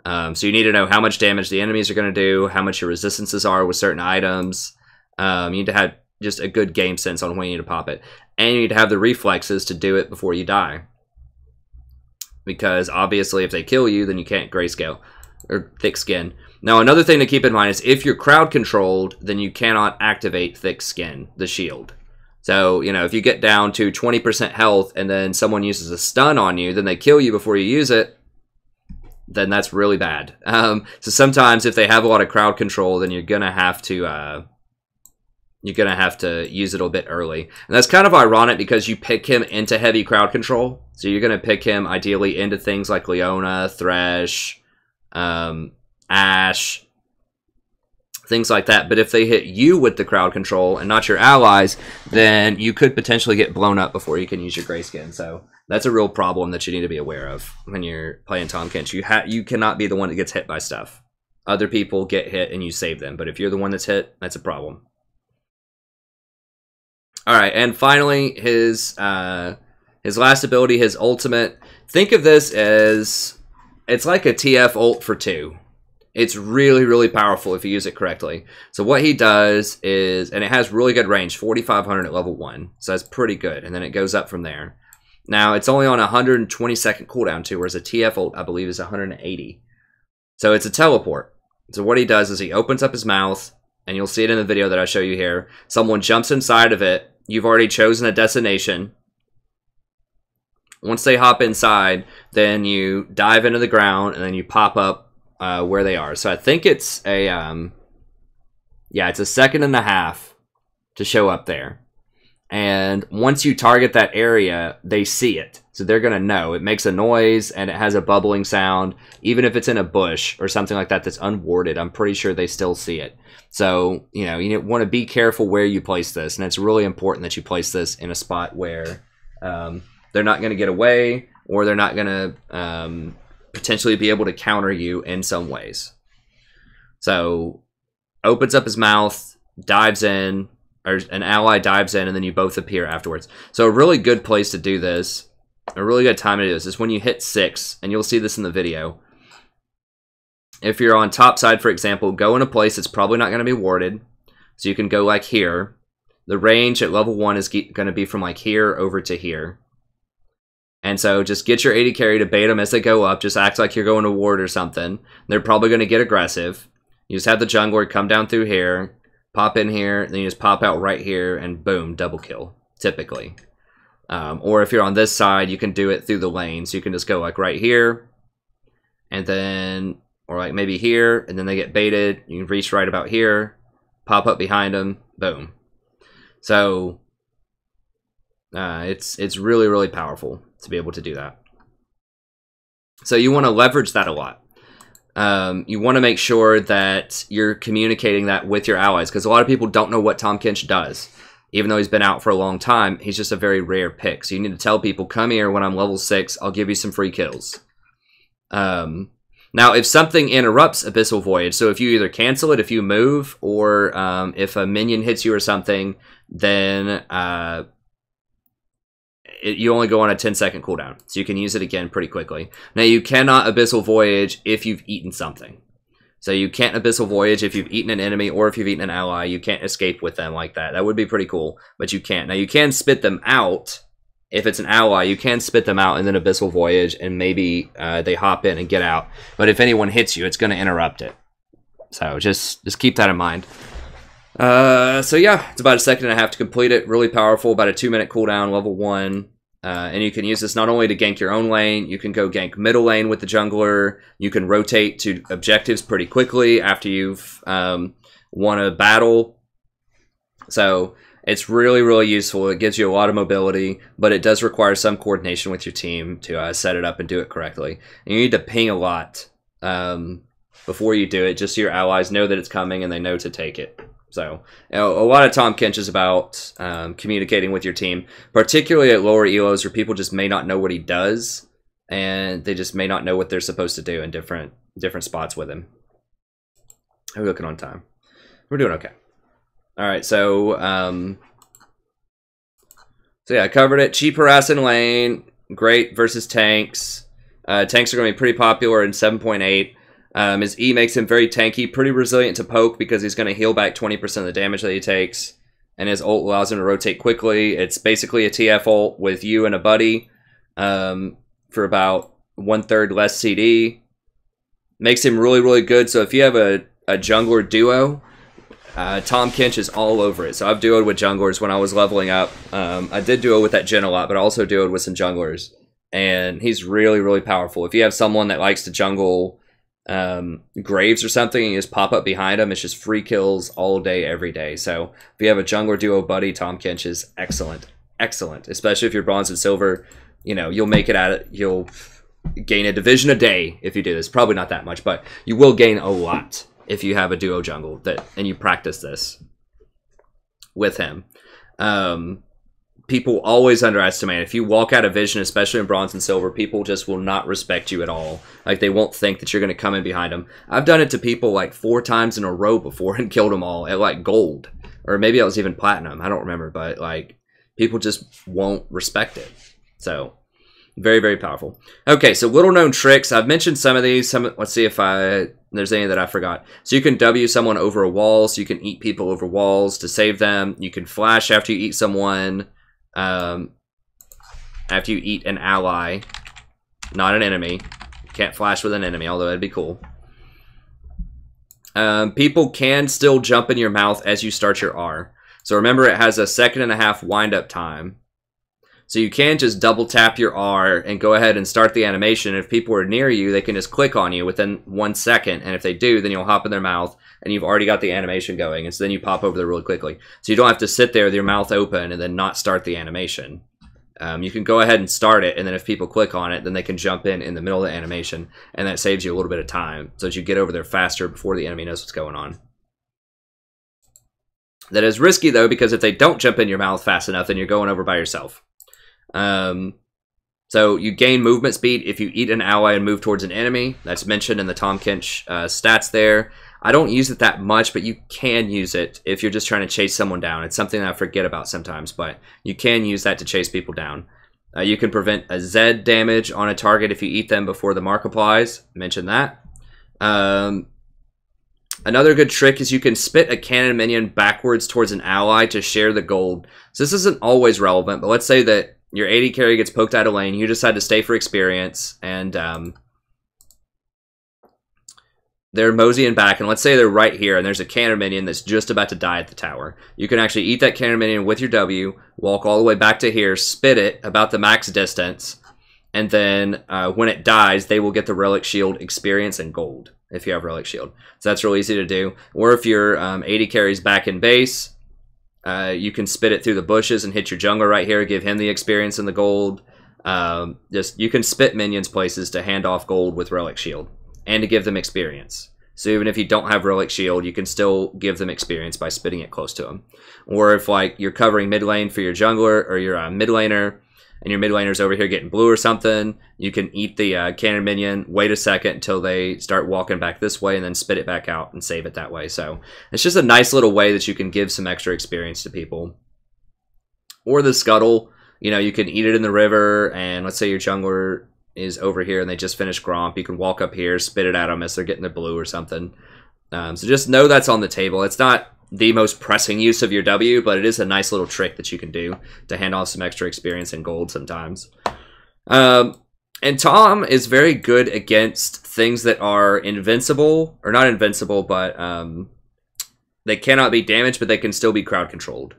So you need to know how much damage the enemies are going to do, how much your resistances are with certain items. You need to have just a good game sense on when you need to pop it. And you need to have the reflexes to do it before you die. Because obviously if they kill you, then you can't grayscale or thick skin. Now another thing to keep in mind is if you're crowd controlled, then you cannot activate thick skin, the shield. So, if you get down to 20% health and then someone uses a stun on you, then they kill you before you use it, then that's really bad. So sometimes if they have a lot of crowd control, then you're gonna have to use it a bit early. And that's kind of ironic because you pick him into heavy crowd control. So you're gonna pick him ideally into things like Leona, Thresh, Ashe, things like that. But if they hit you with the crowd control and not your allies, then you could potentially get blown up before you can use your grayskin. So that's a real problem that you need to be aware of when you're playing Tahm Kench. You cannot be the one that gets hit by stuff. Other people get hit and you save them. But if you're the one that's hit, that's a problem. Alright, and finally, his last ability, his ultimate. Think of this as, it's like a TF ult for 2. It's really, really powerful if you use it correctly. So what he does is, and it has really good range, 4,500 at level 1. So that's pretty good. And then it goes up from there. Now, it's only on a 120-second cooldown too, whereas a TF ult, I believe, is 180. So it's a teleport. So what he does is he opens up his mouth, and you'll see it in the video that I show you here. Someone jumps inside of it. You've already chosen a destination. Once they hop inside, then you dive into the ground, and then you pop up where they are. So I think it's a, it's a second and a half to show up there. And once you target that area, they see it. So they're going to know. It makes a noise, and it has a bubbling sound. Even if it's in a bush or something like that that's unwarded, I'm pretty sure they still see it. So, you want to be careful where you place this. And it's really important that you place this in a spot where they're not going to get away, or they're not going to potentially be able to counter you in some ways. So, opens up his mouth, dives in, or an ally dives in, and then you both appear afterwards. So a really good place to do this, a really good time to do this, is when you hit 6, and you'll see this in the video. If you're on top side, for example, go in a place that's probably not going to be warded. So you can go like here. The range at level 1 is going to be from like here over to here. And so just get your AD carry to bait them as they go up. Just act like you're going to ward or something. They're probably going to get aggressive. You just have the jungler come down through here, pop in here, then you just pop out right here, and boom, double kill, typically. Or if you're on this side, you can do it through the lane. So you can just go like right here, and then, or like maybe here, and then they get baited. You can reach right about here, pop up behind them, boom. So it's really, really powerful to be able to do that. So you want to leverage that a lot. You want to make sure that you're communicating that with your allies, because a lot of people don't know what Tahm Kench does. Even though he's been out for a long time, he's just a very rare pick. So you need to tell people, come here when I'm level 6, I'll give you some free kills. Now, if something interrupts Abyssal Voyage, so if you either cancel it, if you move, or if a minion hits you or something, then you only go on a 10-second cooldown. So you can use it again pretty quickly. Now, you cannot Abyssal Voyage if you've eaten something. So you can't Abyssal Voyage if you've eaten an enemy or if you've eaten an ally. You can't escape with them like that. That would be pretty cool, but you can't. Now, you can spit them out. If it's an ally, you can spit them out and then Abyssal Voyage, and maybe they hop in and get out. But if anyone hits you, it's going to interrupt it. So just keep that in mind. So yeah, it's about a second and a half to complete it. Really powerful, about a 2-minute cooldown, level 1. And you can use this not only to gank your own lane, you can go gank middle lane with the jungler. You can rotate to objectives pretty quickly after you've won a battle. So it's really, really useful. It gives you a lot of mobility, but it does require some coordination with your team to set it up and do it correctly. And you need to ping a lot before you do it, just so your allies know that it's coming and they know to take it. So, you know, a lot of Tahm Kench is about communicating with your team, particularly at lower elos where people just may not know what he does, and they just may not know what they're supposed to do in different spots with him. How are we looking on time? We're doing okay. All right, so yeah, I covered it. Cheap harass in lane, great versus tanks. Tanks are going to be pretty popular in 7.8. His E makes him very tanky, pretty resilient to poke because he's going to heal back 20% of the damage that he takes. And his ult allows him to rotate quickly. It's basically a TF ult with you and a buddy for about 1/3 less CD. Makes him really, really good. So if you have a jungler duo, Tahm Kench is all over it. So I've duoed with junglers when I was leveling up. I did duo with that Jhin a lot, but I also duoed with some junglers. And he's really, really powerful. If you have someone that likes to jungle Graves or something and you just pop up behind him, it's just free kills all day, every day. So if you have a jungler duo buddy, Tahm Kench is excellent. Excellent. Especially if you're bronze and silver, you know, you'll make it at it. You'll gain a division a day if you do this. Probably not that much, but you will gain a lot if you have a duo jungle and you practice this with him. People always underestimate. If you walk out of vision, especially in bronze and silver, people just will not respect you at all. Like, they won't think that you're going to come in behind them. I've done it to people like 4 times in a row before and killed them all at like gold. Or maybe I was even platinum. I don't remember. But like, people just won't respect it. So, very, very powerful. Okay, so little known tricks. I've mentioned some of these. Let's see if there's any that I forgot. So you can W someone over a wall. So you can eat people over walls to save them. You can flash after you eat someone. After you eat an ally, not an enemy. You can't flash with an enemy, although that'd be cool. People can still jump in your mouth as you start your R. So remember, it has a 1.5 second wind-up time. So you can just double tap your R and go ahead and start the animation. If people are near you, they can just click on you within 1 second. And if they do, then you'll hop in their mouth and you've already got the animation going. And so then you pop over there really quickly. So you don't have to sit there with your mouth open and then not start the animation. You can go ahead and start it, and then if people click on it, then they can jump in the middle of the animation, and that saves you a little bit of time so that you get over there faster before the enemy knows what's going on. That is risky, though, because if they don't jump in your mouth fast enough, then you're going over by yourself. So you gain movement speed if you eat an ally and move towards an enemy. That's mentioned in the Tahm Kench stats there. I don't use it that much, but you can use it if you're just trying to chase someone down. It's something that I forget about sometimes, but you can use that to chase people down. You can prevent a Z damage on a target if you eat them before the mark applies. Mention that. Another good trick is you can spit a cannon minion backwards towards an ally to share the gold. So this isn't always relevant, but let's say that your AD carry gets poked out of lane, you decide to stay for experience, and they're moseying back, and let's say they're right here, and there's a cannon minion that's just about to die at the tower. You can actually eat that cannon minion with your W, walk all the way back to here, spit it about the max distance, and then when it dies, they will get the Relic Shield experience and gold, if you have Relic Shield. So that's real easy to do. Or if your AD carry's back in base, you can spit it through the bushes and hit your jungler right here, give him the experience and the gold. You can spit minions places to hand off gold with Relic Shield and to give them experience. So even if you don't have Relic Shield, you can still give them experience by spitting it close to them. Or if like you're covering mid lane for your jungler or your mid laner, and your mid laner's over here getting blue or something, you can eat the cannon minion, wait a second until they start walking back this way, and then spit it back out and save it that way. So it's just a nice little way that you can give some extra experience to people. Or the scuttle, you know, you can eat it in the river, and let's say your jungler is over here and they just finished Gromp, you can walk up here, spit it at them as they're getting the blue or something. So just know that's on the table. It's not the most pressing use of your W, but it is a nice little trick that you can do to hand off some extra experience and gold sometimes. And Tahm is very good against things that are invincible, or not invincible, but they cannot be damaged, but they can still be crowd controlled.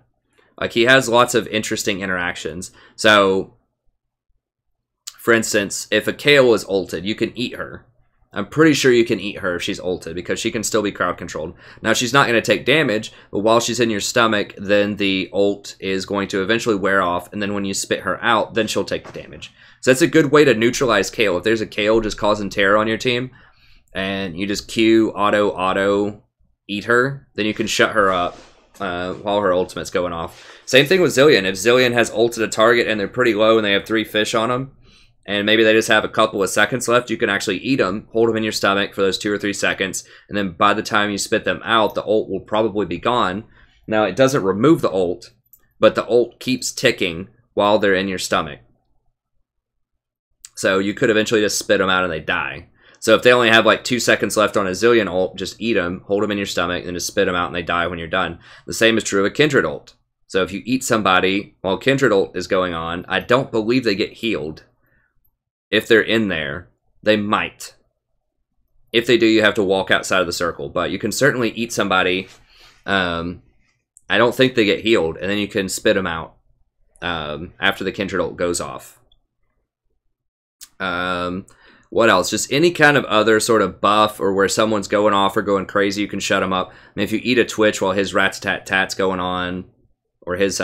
Like, he has lots of interesting interactions. So, for instance, if a Kayle is ulted, you can eat her. I'm pretty sure you can eat her if she's ulted, because she can still be crowd controlled. Now, she's not going to take damage, but while she's in your stomach, then the ult is going to eventually wear off, and then when you spit her out, then she'll take the damage. So that's a good way to neutralize Kayle. If there's a Kayle just causing terror on your team, and you just Q, auto, eat her, then you can shut her up while her ultimate's going off. Same thing with Zilean. If Zilean has ulted a target and they're pretty low and they have 3 fish on them, and maybe they just have a couple of seconds left, you can actually eat them, hold them in your stomach for those 2 or 3 seconds, and then by the time you spit them out, the ult will probably be gone. Now, it doesn't remove the ult, but the ult keeps ticking while they're in your stomach. So you could eventually just spit them out and they die. So if they only have like 2 seconds left on a Zilean ult, just eat them, hold them in your stomach, and just spit them out and they die when you're done. The same is true of a Kindred ult. So if you eat somebody while Kindred ult is going on, I don't believe they get healed. If they're in there, they might. If they do, you have to walk outside of the circle. But you can certainly eat somebody. I don't think they get healed. And then you can spit them out after the Kindred ult goes off. What else? Just any kind of other sort of buff or where someone's going off or going crazy, you can shut them up. I mean, if you eat a Twitch while his rat-tat-tat's going on, or his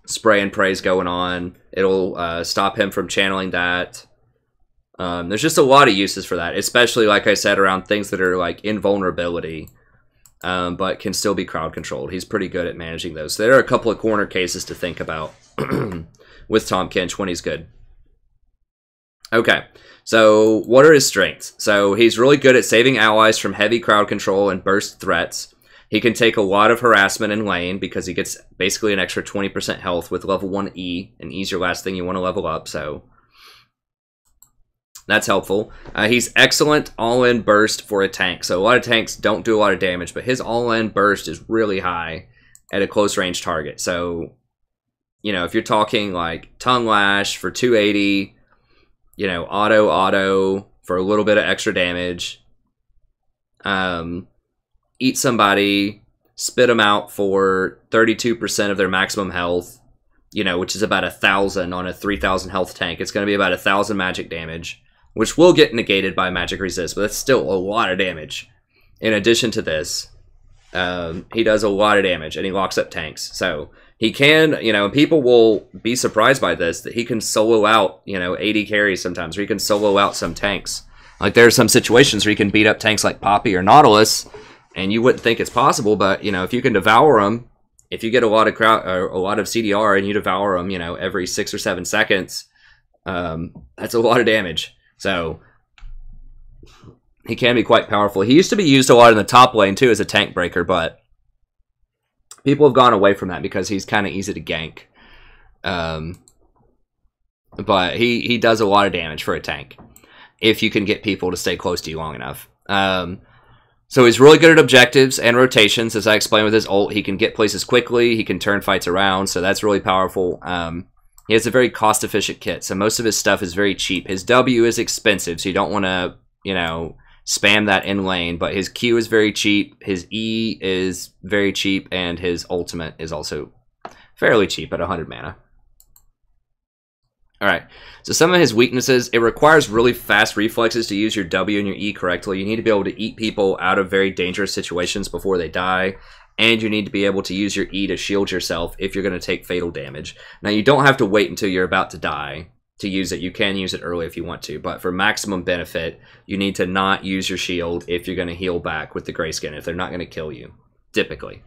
spray and pray's going on, it'll stop him from channeling that. There's just a lot of uses for that, especially, like I said, around things that are like invulnerability, but can still be crowd controlled. He's pretty good at managing those. So there are a couple of corner cases to think about with Tahm Kench when he's good. Okay, so what are his strengths? So he's really good at saving allies from heavy crowd control and burst threats. He can take a lot of harassment in lane because he gets basically an extra 20% health with level 1 E, and E's your last thing you want to level up, so that's helpful. He's excellent all-in burst for a tank. So a lot of tanks don't do a lot of damage, but his all-in burst is really high at a close-range target. So, you know, if you're talking like Tongue Lash for 280, you know, auto for a little bit of extra damage, eat somebody, spit them out for 32% of their maximum health, you know, which is about 1,000 on a 3,000 health tank. It's going to be about 1,000 magic damage, which will get negated by magic resist, but that's still a lot of damage. In addition to this, he does a lot of damage, and he locks up tanks. So he can, you know, people will be surprised by this, that he can solo out, you know, 80 carries sometimes, or he can solo out some tanks. Like, there are some situations where he can beat up tanks like Poppy or Nautilus, and you wouldn't think it's possible, but, you know, if you can devour them, if you get a lot of CDR and you devour them, you know, every 6 or 7 seconds, that's a lot of damage. So he can be quite powerful. He used to be used a lot in the top lane too as a tank breaker, but people have gone away from that because he's kind of easy to gank. But he does a lot of damage for a tank if you can get people to stay close to you long enough. So he's really good at objectives and rotations. As I explained with his ult, he can get places quickly. He can turn fights around, so that's really powerful. He has a very cost-efficient kit, so most of his stuff is very cheap. His W is expensive, so you don't want to, you know, spam that in lane, but his Q is very cheap, his E is very cheap, and his ultimate is also fairly cheap at 100 mana. Alright, so some of his weaknesses, it requires really fast reflexes to use your W and your E correctly. You need to be able to eat people out of very dangerous situations before they die, and you need to be able to use your E to shield yourself if you're going to take fatal damage. Now, you don't have to wait until you're about to die to use it. You can use it early if you want to, but for maximum benefit, you need to not use your shield if you're going to heal back with the Grayskin, if they're not going to kill you, typically.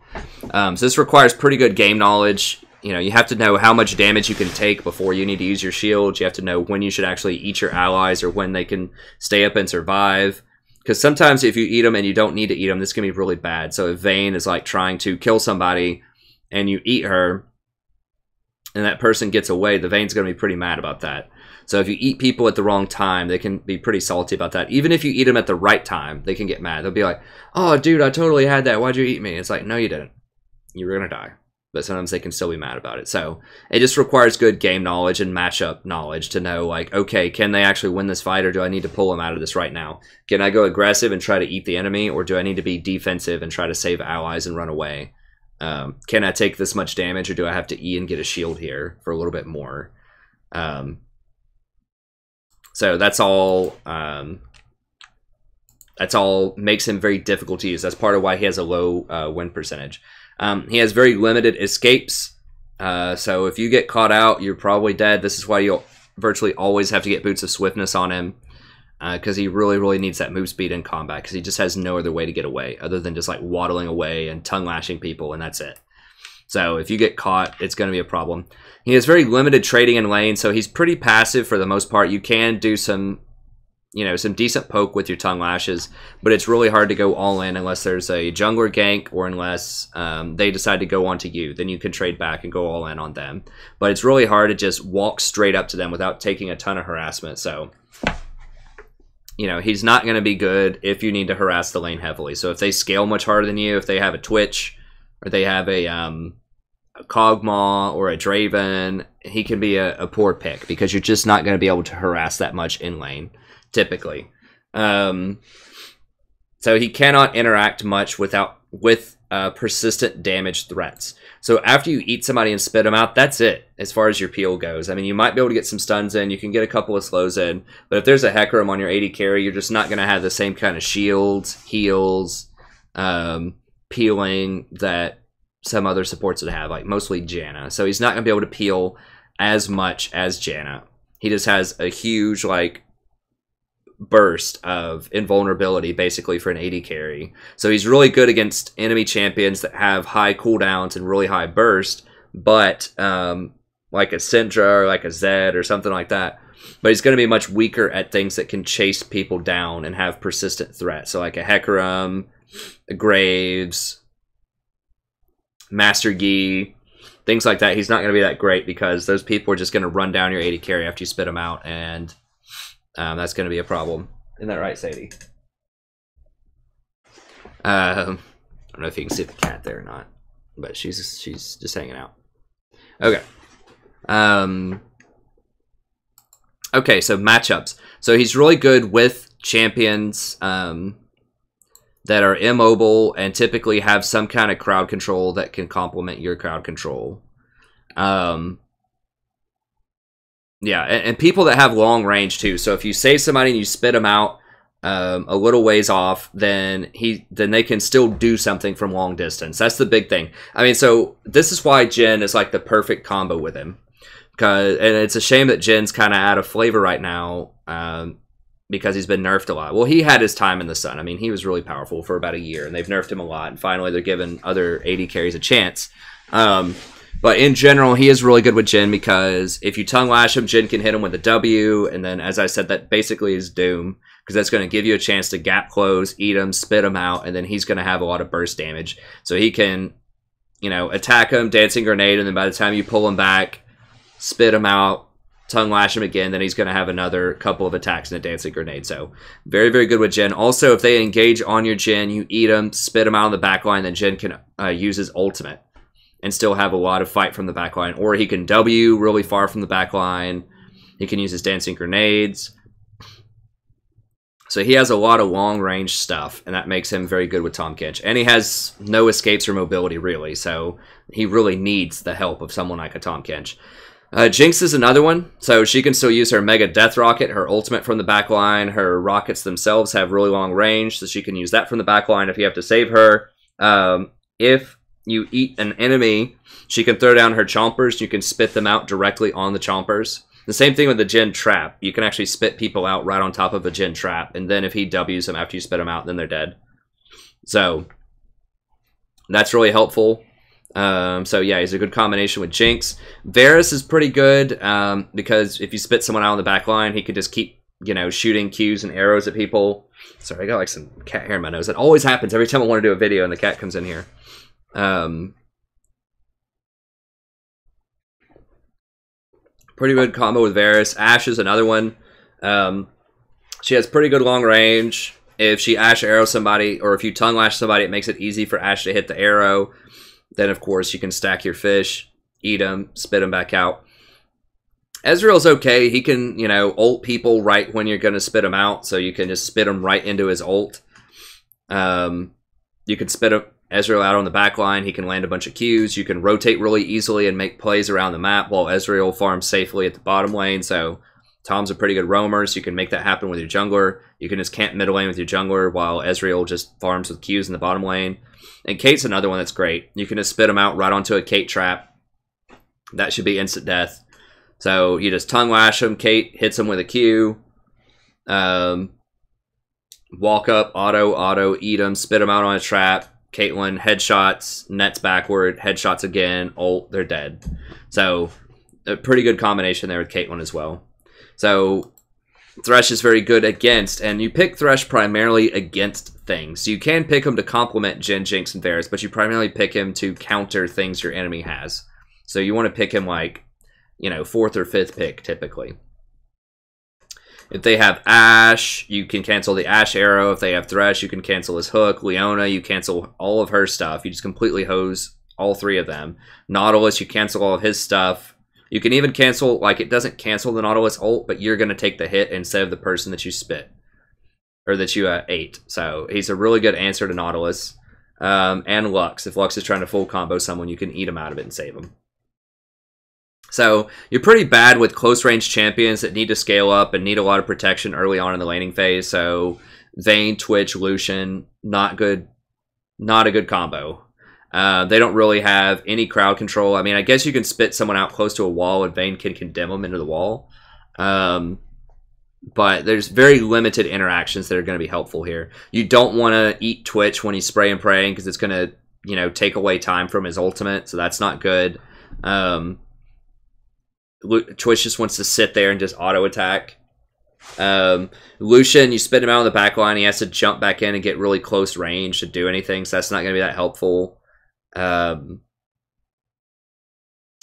So this requires pretty good game knowledge. You know, you have to know how much damage you can take before you need to use your shield. You have to know when you should actually eat your allies or when they can stay up and survive. Because sometimes if you eat them and you don't need to eat them, this can be really bad. So if Vayne is like trying to kill somebody and you eat her and that person gets away, the Vayne's going to be pretty mad about that. So if you eat people at the wrong time, they can be pretty salty about that. Even if you eat them at the right time, they can get mad. They'll be like, oh, dude, I totally had that. Why'd you eat me? It's like, no, you didn't. You were going to die. But sometimes they can still be mad about it. So it just requires good game knowledge and matchup knowledge to know, like, okay, can they actually win this fight, or do I need to pull them out of this right now? Can I go aggressive and try to eat the enemy, or do I need to be defensive and try to save allies and run away? Can I take this much damage, or do I have to E and get a shield here for a little bit more? So that's all makes him very difficult to use. That's part of why he has a low win percentage. He has very limited escapes, so if you get caught out, you're probably dead. This is why you'll virtually always have to get Boots of Swiftness on him, because he really, really needs that move speed in combat, because he just has no other way to get away, other than just like waddling away and tongue-lashing people, and that's it. So if you get caught, it's going to be a problem. He has very limited trading in lane, so he's pretty passive for the most part. You can do some, you know, some decent poke with your tongue lashes, but it's really hard to go all in unless there's a jungler gank, or unless they decide to go onto you. Then you can trade back and go all in on them. But it's really hard to just walk straight up to them without taking a ton of harassment. So, you know, he's not going to be good if you need to harass the lane heavily. So if they scale much harder than you, if they have a Twitch, or they have a Kog'Maw or a Draven, he can be a poor pick, because you're just not going to be able to harass that much in lane, typically. So he cannot interact much with persistent damage threats. So after you eat somebody and spit them out, that's it as far as your peel goes. I mean, you might be able to get some stuns in, you can get a couple of slows in, but if there's a Hecarim on your AD carry, you're just not going to have the same kind of shields, heals, peeling that some other supports would have, like mostly Janna. So he's not going to be able to peel as much as Janna. He just has a huge, like, burst of invulnerability basically for an AD carry. So he's really good against enemy champions that have high cooldowns and really high burst, but like a Syndra or like a Zed or something like that. But he's going to be much weaker at things that can chase people down and have persistent threat. So like a Hecarim, a Graves, Master Yi, things like that. He's not going to be that great, because those people are just going to run down your AD carry after you spit them out, and that's going to be a problem. Isn't that right, Sadie? I don't know if you can see the cat there or not, but she's just hanging out. Okay. Okay, so matchups. So he's really good with champions that are immobile and typically have some kind of crowd control that can complement your crowd control. Yeah, and people that have long range too. So if you save somebody and you spit them out a little ways off, then they can still do something from long distance. That's the big thing. I mean, so this is why Jhin is like the perfect combo with him. And it's a shame that Jin's kind of out of flavor right now, because he's been nerfed a lot. Well, he had his time in the sun. I mean, he was really powerful for about a year, and they've nerfed him a lot, and finally they're giving other AD carries a chance. But in general, he is really good with Jhin, because if you tongue lash him, Jhin can hit him with a W, and then, as I said, that basically is doom. because that's going to give you a chance to gap close, eat him, spit him out, and then he's going to have a lot of burst damage. So he can, you know, attack him, dancing grenade, and then by the time you pull him back, spit him out, tongue lash him again, then he's going to have another couple of attacks in a dancing grenade. So very, very good with Jhin. Also, if they engage on your Jhin, you eat him, spit him out on the back line, then Jhin can use his ultimate and still have a lot of fight from the back line. Or he can W really far from the back line. He can use his dancing grenades. So he has a lot of long-range stuff, and that makes him very good with Tahm Kench. And he has no escapes or mobility, really, so he really needs the help of someone like a Tahm Kench. Jinx is another one, so she can still use her Mega Death Rocket, her ultimate from the back line. Her rockets themselves have really long range, so she can use that from the back line if you have to save her. If you eat an enemy, she can throw down her chompers. You can spit them out directly on the chompers. The same thing with the Jhin trap. You can actually spit people out right on top of a Jhin trap, and then if he W's them after you spit them out, then they're dead. So that's really helpful. So yeah, he's a good combination with Jinx. Varus is pretty good because if you spit someone out on the back line, he could just keep, you know, shooting Qs and arrows at people. Sorry, I got like some cat hair in my nose. That always happens every time I want to do a video and the cat comes in here. Pretty good combo with Varus. Ashe is another one. She has pretty good long range. If she Ashe arrows somebody, or if you tongue lash somebody, it makes it easy for Ashe to hit the arrow. Then, of course, you can stack your fish, eat them, spit them back out. Ezreal's okay. He can, you know, ult people right when you're going to spit them out, so you can just spit them right into his ult. You can spit Ezreal out on the back line. He can land a bunch of Qs. You can rotate really easily and make plays around the map while Ezreal farms safely at the bottom lane, so Tom's a pretty good roamer, so you can make that happen with your jungler. You can just camp mid lane with your jungler while Ezreal just farms with Qs in the bottom lane. And Kate's another one that's great. You can just spit him out right onto a Kate trap. That should be instant death. So you just tongue lash him. Kate hits him with a Q. Walk up, auto, eat him, spit him out on a trap. Caitlyn, headshots, nets backward, headshots again, ult, they're dead. So a pretty good combination there with Caitlyn as well. So Thresh is very good against, and you pick Thresh primarily against things. You can pick him to complement Jhin, Jinx, and Varus, but you primarily pick him to counter things your enemy has. So you want to pick him like, you know, 4th or 5th pick, typically. If they have Ashe, you can cancel the Ashe arrow. If they have Thresh, you can cancel his hook. Leona, you cancel all of her stuff. You just completely hose all 3 of them. Nautilus, you cancel all of his stuff. You can even cancel, like, it doesn't cancel the Nautilus ult, but you're going to take the hit instead of the person that you spit. Or that you ate. So he's a really good answer to Nautilus. And Lux. If Lux is trying to full combo someone, you can eat him out of it and save him. So you're pretty bad with close range champions that need to scale up and need a lot of protection early on in the laning phase. So Vayne, Twitch, Lucian, not good, not a good combo. They don't really have any crowd control. I mean, I guess you can spit someone out close to a wall and Vayne can condemn them into the wall. But there's very limited interactions that are going to be helpful here. You don't want to eat Twitch when he's spray and praying because it's going to, you know, take away time from his ultimate. So that's not good. Twitch just wants to sit there and just auto attack. Lucian, you spit him out on the back line. He has to jump back in and get really close range to do anything. So that's not going to be that helpful.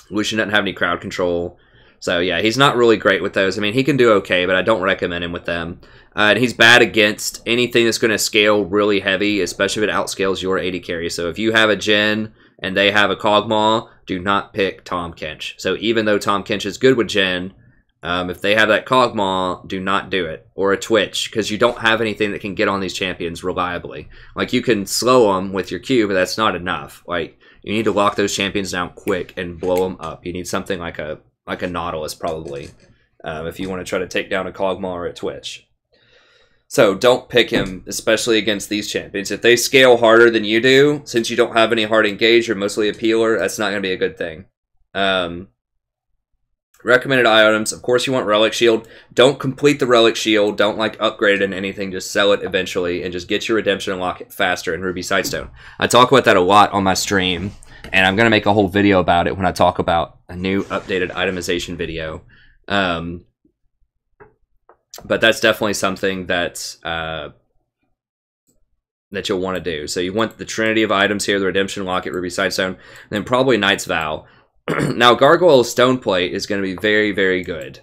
Lucian doesn't have any crowd control. So yeah, he's not really great with those. I mean, he can do okay, but I don't recommend him with them. And he's bad against anything that's going to scale really heavy, especially if it outscales your AD carry. So if you have a Jhin and they have a Kog'Maw, do not pick Tahm Kench. So even though Tahm Kench is good with Jhin, if they have that Kog'Maw, do not do it. Or a Twitch, because you don't have anything that can get on these champions reliably. Like, you can slow them with your Q, but that's not enough. Like, you need to lock those champions down quick and blow them up. You need something like a Nautilus, probably, if you want to try to take down a Kog'Maw or a Twitch. So don't pick him, especially against these champions. If they scale harder than you do, since you don't have any hard engage, you're mostly a peeler, that's not going to be a good thing. Recommended items, of course you want Relic Shield. Don't complete the Relic Shield. Don't like upgrade it in anything. Just sell it eventually and just get your redemption and lock it faster in Ruby Sightstone. I talk about that a lot on my stream, and I'm going to make a whole video about it when I talk about a new updated itemization video. But that's definitely something that you'll want to do. So you want the trinity of items here, the Redemption Locket, Ruby Sightstone, and then probably Knight's Vow. Now, Gargoyle Stoneplate is going to be very, very good.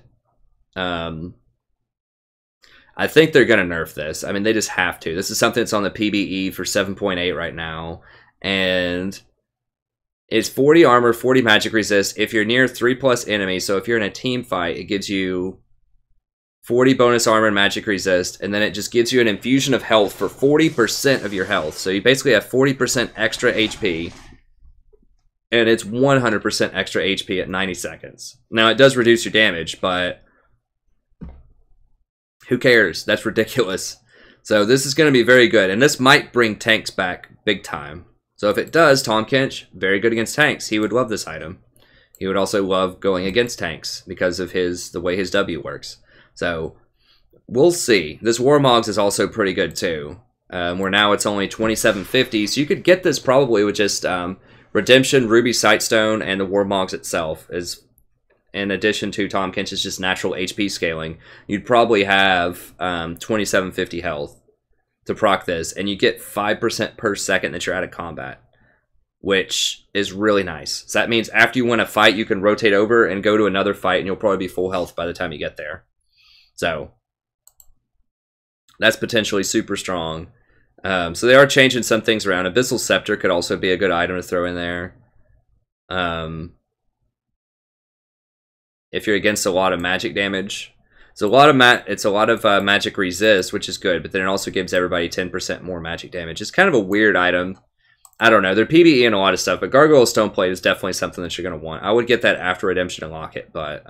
I think they're going to nerf this. I mean, they just have to. This is something that's on the PBE for 7.8 right now. And it's 40 armor, 40 magic resist. If you're near 3+ enemies, so if you're in a team fight, it gives you 40 bonus armor and magic resist, and then it just gives you an infusion of health for 40% of your health. So you basically have 40% extra HP, and it's 100% extra HP at 90 seconds. Now, it does reduce your damage, but who cares? That's ridiculous. So this is going to be very good, and this might bring tanks back big time. So if it does, Tahm Kench, very good against tanks. He would love this item. He would also love going against tanks because of the way his W works. So we'll see. This Warmogs is also pretty good too. Where now it's only 2750, so you could get this probably with just Redemption, Ruby Sightstone, and the Warmogs itself. Is in addition to Tahm Kench's just natural HP scaling, you'd probably have 2750 health to proc this, and you get 5% per second that you're out of combat, which is really nice. So that means after you win a fight, you can rotate over and go to another fight, and you'll probably be full health by the time you get there. So that's potentially super strong. So they are changing some things around. Abyssal Scepter could also be a good item to throw in there. If you're against a lot of magic damage. It's a lot of magic resist, which is good, but then it also gives everybody 10% more magic damage. It's kind of a weird item. I don't know. They're PBE and a lot of stuff, but Gargoyle Stoneplate is definitely something that you're going to want. I would get that after Redemption and Locket, but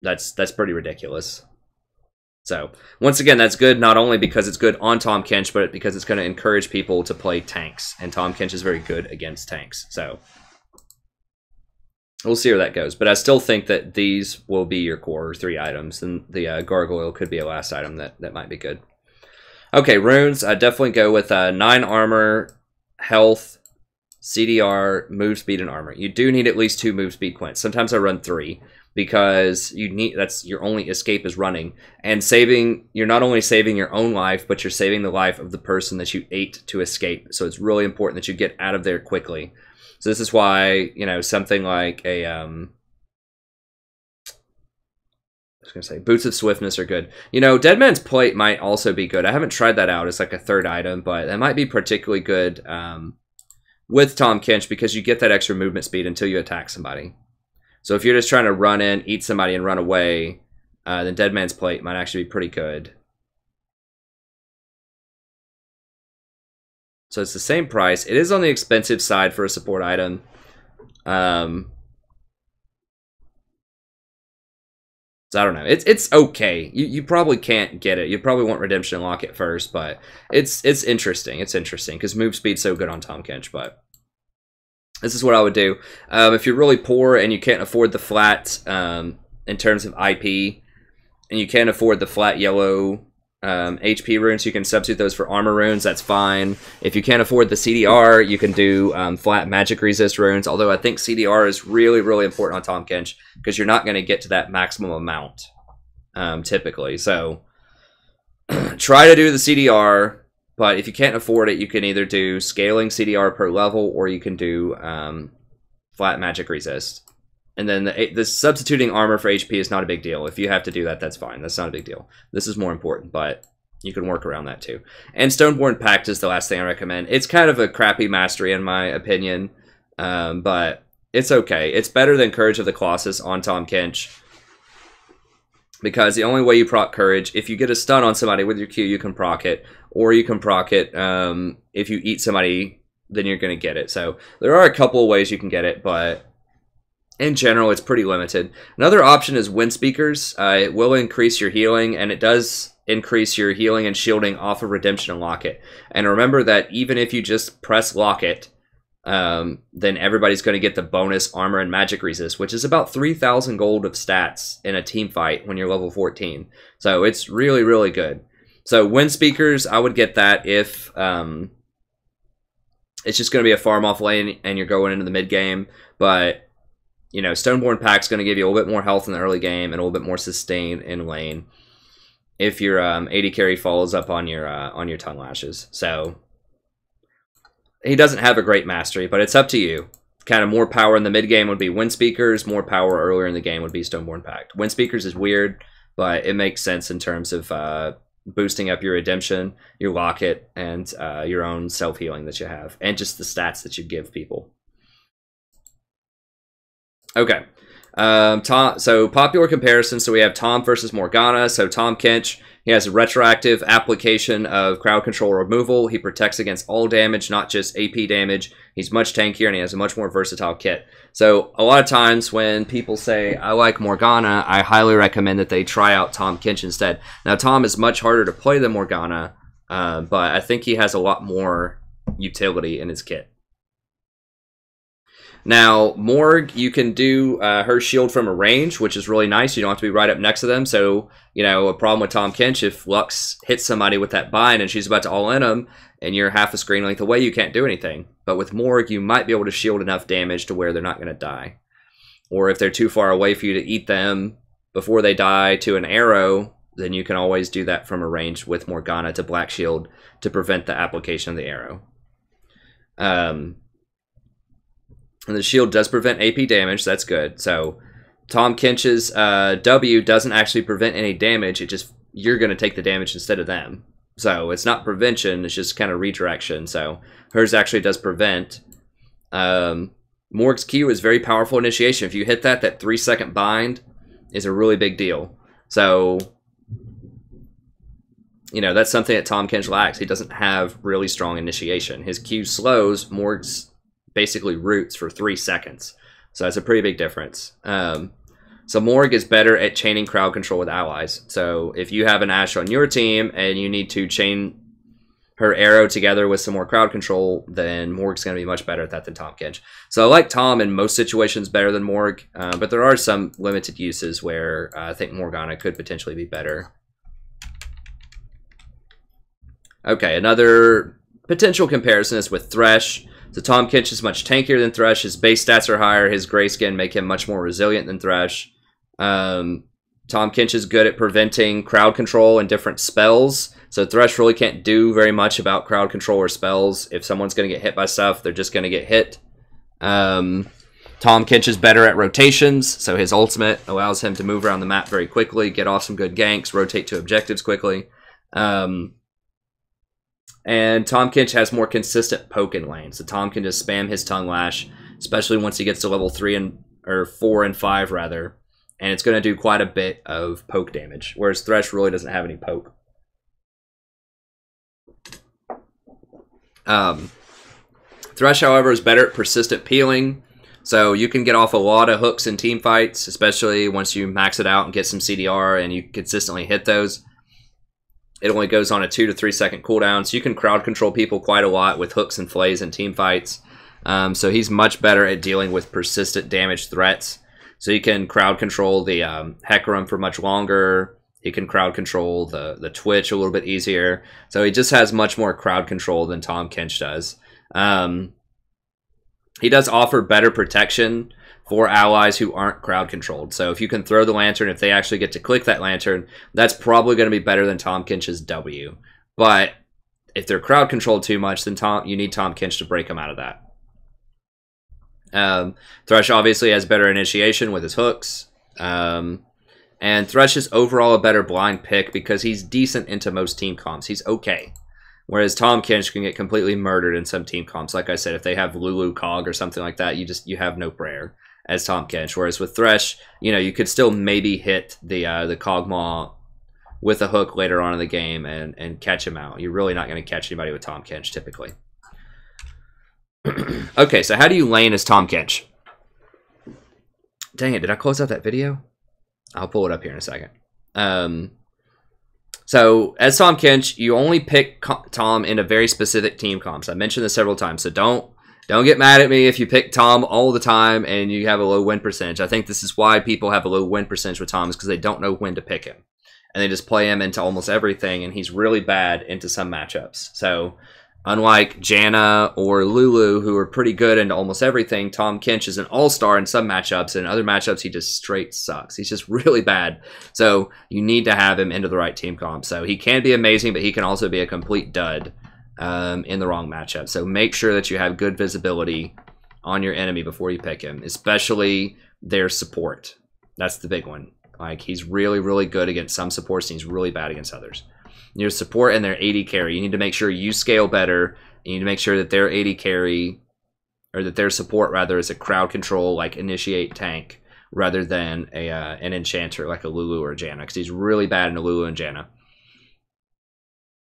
that's pretty ridiculous. So, once again, that's good not only because it's good on Tahm Kench, but because it's going to encourage people to play tanks. And Tahm Kench is very good against tanks. So, we'll see where that goes. But I still think that these will be your core 3 items. And the Gargoyle could be a last item that might be good. Okay, runes. I definitely go with 9 armor, health, CDR, move speed, and armor. You do need at least 2 move speed points. Sometimes I run 3. Because that's your only escape is running, and you're not only saving your own life, but you're saving the life of the person that you ate to escape. So it's really important that you get out of there quickly. So this is why, something like Boots of Swiftness are good. Dead Man's Plate might also be good. I haven't tried that out as like a 3rd item, but that might be particularly good with Tahm Kench because you get that extra movement speed until you attack somebody. So if you're just trying to run in, eat somebody, and run away, then Dead Man's Plate might actually be pretty good. So it's the same price. It is on the expensive side for a support item. So I don't know. It's okay. You probably can't get it. You probably want Redemption and Locket first, but it's interesting. It's interesting because move speed's so good on Tahm Kench, but this is what I would do. If you're really poor and you can't afford the flat in terms of IP, and you can't afford the flat yellow HP runes, you can substitute those for armor runes. That's fine. If you can't afford the CDR, you can do flat magic resist runes, although I think CDR is really, really important on Tahm Kench because you're not going to get to that maximum amount typically. So try to do the CDR. But if you can't afford it, you can either do scaling CDR per level, or you can do flat magic resist. And then the substituting armor for HP is not a big deal. If you have to do that, that's fine. That's not a big deal. This is more important, but you can work around that too. And Stoneborn Pact is the last thing I recommend. It's kind of a crappy mastery in my opinion, but it's okay. It's better than Courage of the Colossus on Tahm Kench. Because the only way you proc Courage, if you get a stun on somebody with your Q, you can proc it. Or you can proc it if you eat somebody, then you're going to get it. So there are a couple of ways you can get it, but in general, it's pretty limited. Another option is Wind Speakers. It will increase your healing, and it does increase your healing and shielding off of Redemption and Locket. And remember that even if you just press Locket, then everybody's going to get the bonus armor and magic resist, which is about 3,000 gold of stats in a team fight when you're level 14. So it's really, really good. So Wind Speakers, I would get that if it's just going to be a farm off lane and you're going into the mid game. But you know, Stoneborn Pack's going to give you a little bit more health in the early game and a little bit more sustain in lane if your AD carry follows up on your Tongue Lashes. So he doesn't have a great mastery, but it's up to you. Kind of more power in the mid game would be Wind Speakers. More power earlier in the game would be Stoneborn Pact. Wind Speakers is weird, but it makes sense in terms of boosting up your Redemption, your Locket, and your own self-healing that you have, and just the stats that you give people. Okay. So popular comparison. So we have Tahm versus Morgana. So Tahm Kench, he has a retroactive application of crowd control removal. He protects against all damage, not just AP damage. He's much tankier and he has a much more versatile kit. So a lot of times when people say, I like Morgana, I highly recommend that they try out Tahm Kench instead. Now Tahm is much harder to play than Morgana, but I think he has a lot more utility in his kit. Now, Morg, you can do her shield from a range, which is really nice. You don't have to be right up next to them. So, you know, a problem with Tahm Kench, if Lux hits somebody with that bind and she's about to all in them, and you're half a screen length away, you can't do anything. But with Morg, you might be able to shield enough damage to where they're not going to die. Or if they're too far away for you to eat them before they die to an arrow, then you can always do that from a range with Morgana to Black Shield to prevent the application of the arrow. And the shield does prevent AP damage, so that's good. So Tahm Kench's W doesn't actually prevent any damage. It just, you're going to take the damage instead of them. So it's not prevention, it's just kind of redirection. So hers actually does prevent. Morg's Q is very powerful initiation. If you hit that 3-second bind is a really big deal. So, you know, that's something that Tahm Kench lacks. He doesn't have really strong initiation. His Q slows, Morg's basically roots for 3 seconds. So that's a pretty big difference. So Morg is better at chaining crowd control with allies. So if you have an Ashe on your team and you need to chain her arrow together with some more crowd control, then Morg's going to be much better at that than Tahm Kench. So I like Tahm in most situations better than Morg, but there are some limited uses where I think Morgana could potentially be better. Okay, another potential comparison is with Thresh. So Tahm Kench is much tankier than Thresh. His base stats are higher. His gray skin make him much more resilient than Thresh. Tahm Kench is good at preventing crowd control and different spells. So Thresh really can't do very much about crowd control or spells. If someone's going to get hit by stuff, they're just going to get hit. Tahm Kench is better at rotations. So his ultimate allows him to move around the map very quickly, get off some good ganks, rotate to objectives quickly. And Tahm Kench has more consistent poke in lane. So Tahm can just spam his Tongue Lash, especially once he gets to level 4 and 5 rather. And it's going to do quite a bit of poke damage, whereas Thresh really doesn't have any poke. Thresh, however, is better at persistent peeling. So you can get off a lot of hooks in team fights, especially once you max it out and get some CDR and you consistently hit those. It only goes on a 2 to 3 second cooldown, so you can crowd control people quite a lot with hooks and flays in team fights. So he's much better at dealing with persistent damage threats. So he can crowd control the Hecarim for much longer. He can crowd control the Twitch a little bit easier. So he just has much more crowd control than Tahm Kench does. He does offer better protection for allies who aren't crowd controlled. So if you can throw the lantern, if they actually get to click that lantern, that's probably going to be better than Tahm Kench's W. But if they're crowd controlled too much, then you need Tahm Kench to break them out of that. Thresh obviously has better initiation with his hooks. And Thresh is overall a better blind pick because he's decent into most team comps. He's okay. Whereas Tahm Kench can get completely murdered in some team comps. Like I said, if they have Lulu Cog or something like that, you have no prayer as Tahm Kench. Whereas with Thresh, you know, you could still maybe hit the Kog'Maw with a hook later on in the game and catch him out. You're really not going to catch anybody with Tahm Kench typically. Okay, so how do you lane as Tahm Kench? Dang it, did I close out that video? I'll pull it up here in a second. So as Tahm Kench, you only pick Tahm in a very specific team comps. I mentioned this several times, so don't get mad at me if you pick Tahm all the time and you have a low win percentage. I think this is why people have a low win percentage with Tahm, is because they don't know when to pick him. And they just play him into almost everything, and he's really bad into some matchups. So Unlike Janna or Lulu, who are pretty good into almost everything, Tahm Kench is an all-star in some matchups, and in other matchups he just straight sucks. He's just really bad. So you need to have him into the right team comp. So he can be amazing, but he can also be a complete dud in the wrong matchup. So make sure that you have good visibility on your enemy before you pick him, especially their support. That's the big one. Like, he's really, really good against some supports, and he's really bad against others. Your support and their AD carry, you need to make sure you scale better. You need to make sure that their AD carry, or that their support rather, is a crowd control, like initiate tank, rather than an enchanter like a Lulu or a Janna, because he's really bad in a Lulu and Janna.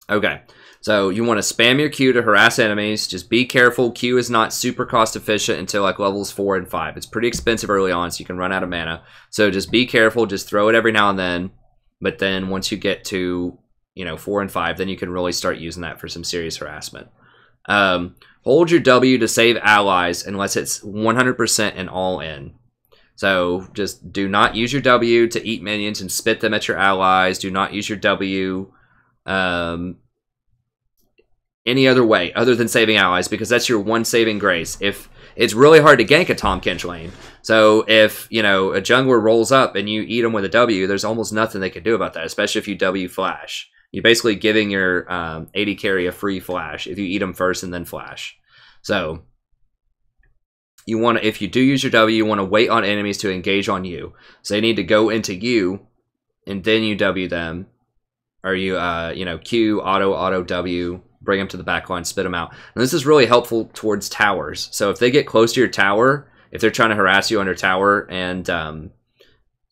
Okay, so you want to spam your Q to harass enemies. Just be careful. Q is not super cost efficient until like levels 4 and 5. It's pretty expensive early on, so you can run out of mana. So just be careful. Just throw it every now and then. But then once you get to 4 and 5, then you can really start using that for some serious harassment. Hold your W to save allies unless it's 100% and all in. So just do not use your W to eat minions and spit them at your allies. Do not use your W any other way other than saving allies, because that's your one saving grace. If it's really hard to gank a Tahm Kench lane, so if a jungler rolls up and you eat them with a W, there's almost nothing they can do about that, especially if you W flash. You're basically giving your AD carry a free flash if you eat them first and then flash. So you want to, if you do use your W, you want to wait on enemies to engage on you. So they need to go into you, and then you W them, or you Q auto W, bring them to the back line, spit them out. And this is really helpful towards towers. So if they get close to your tower, if they're trying to harass you under tower, and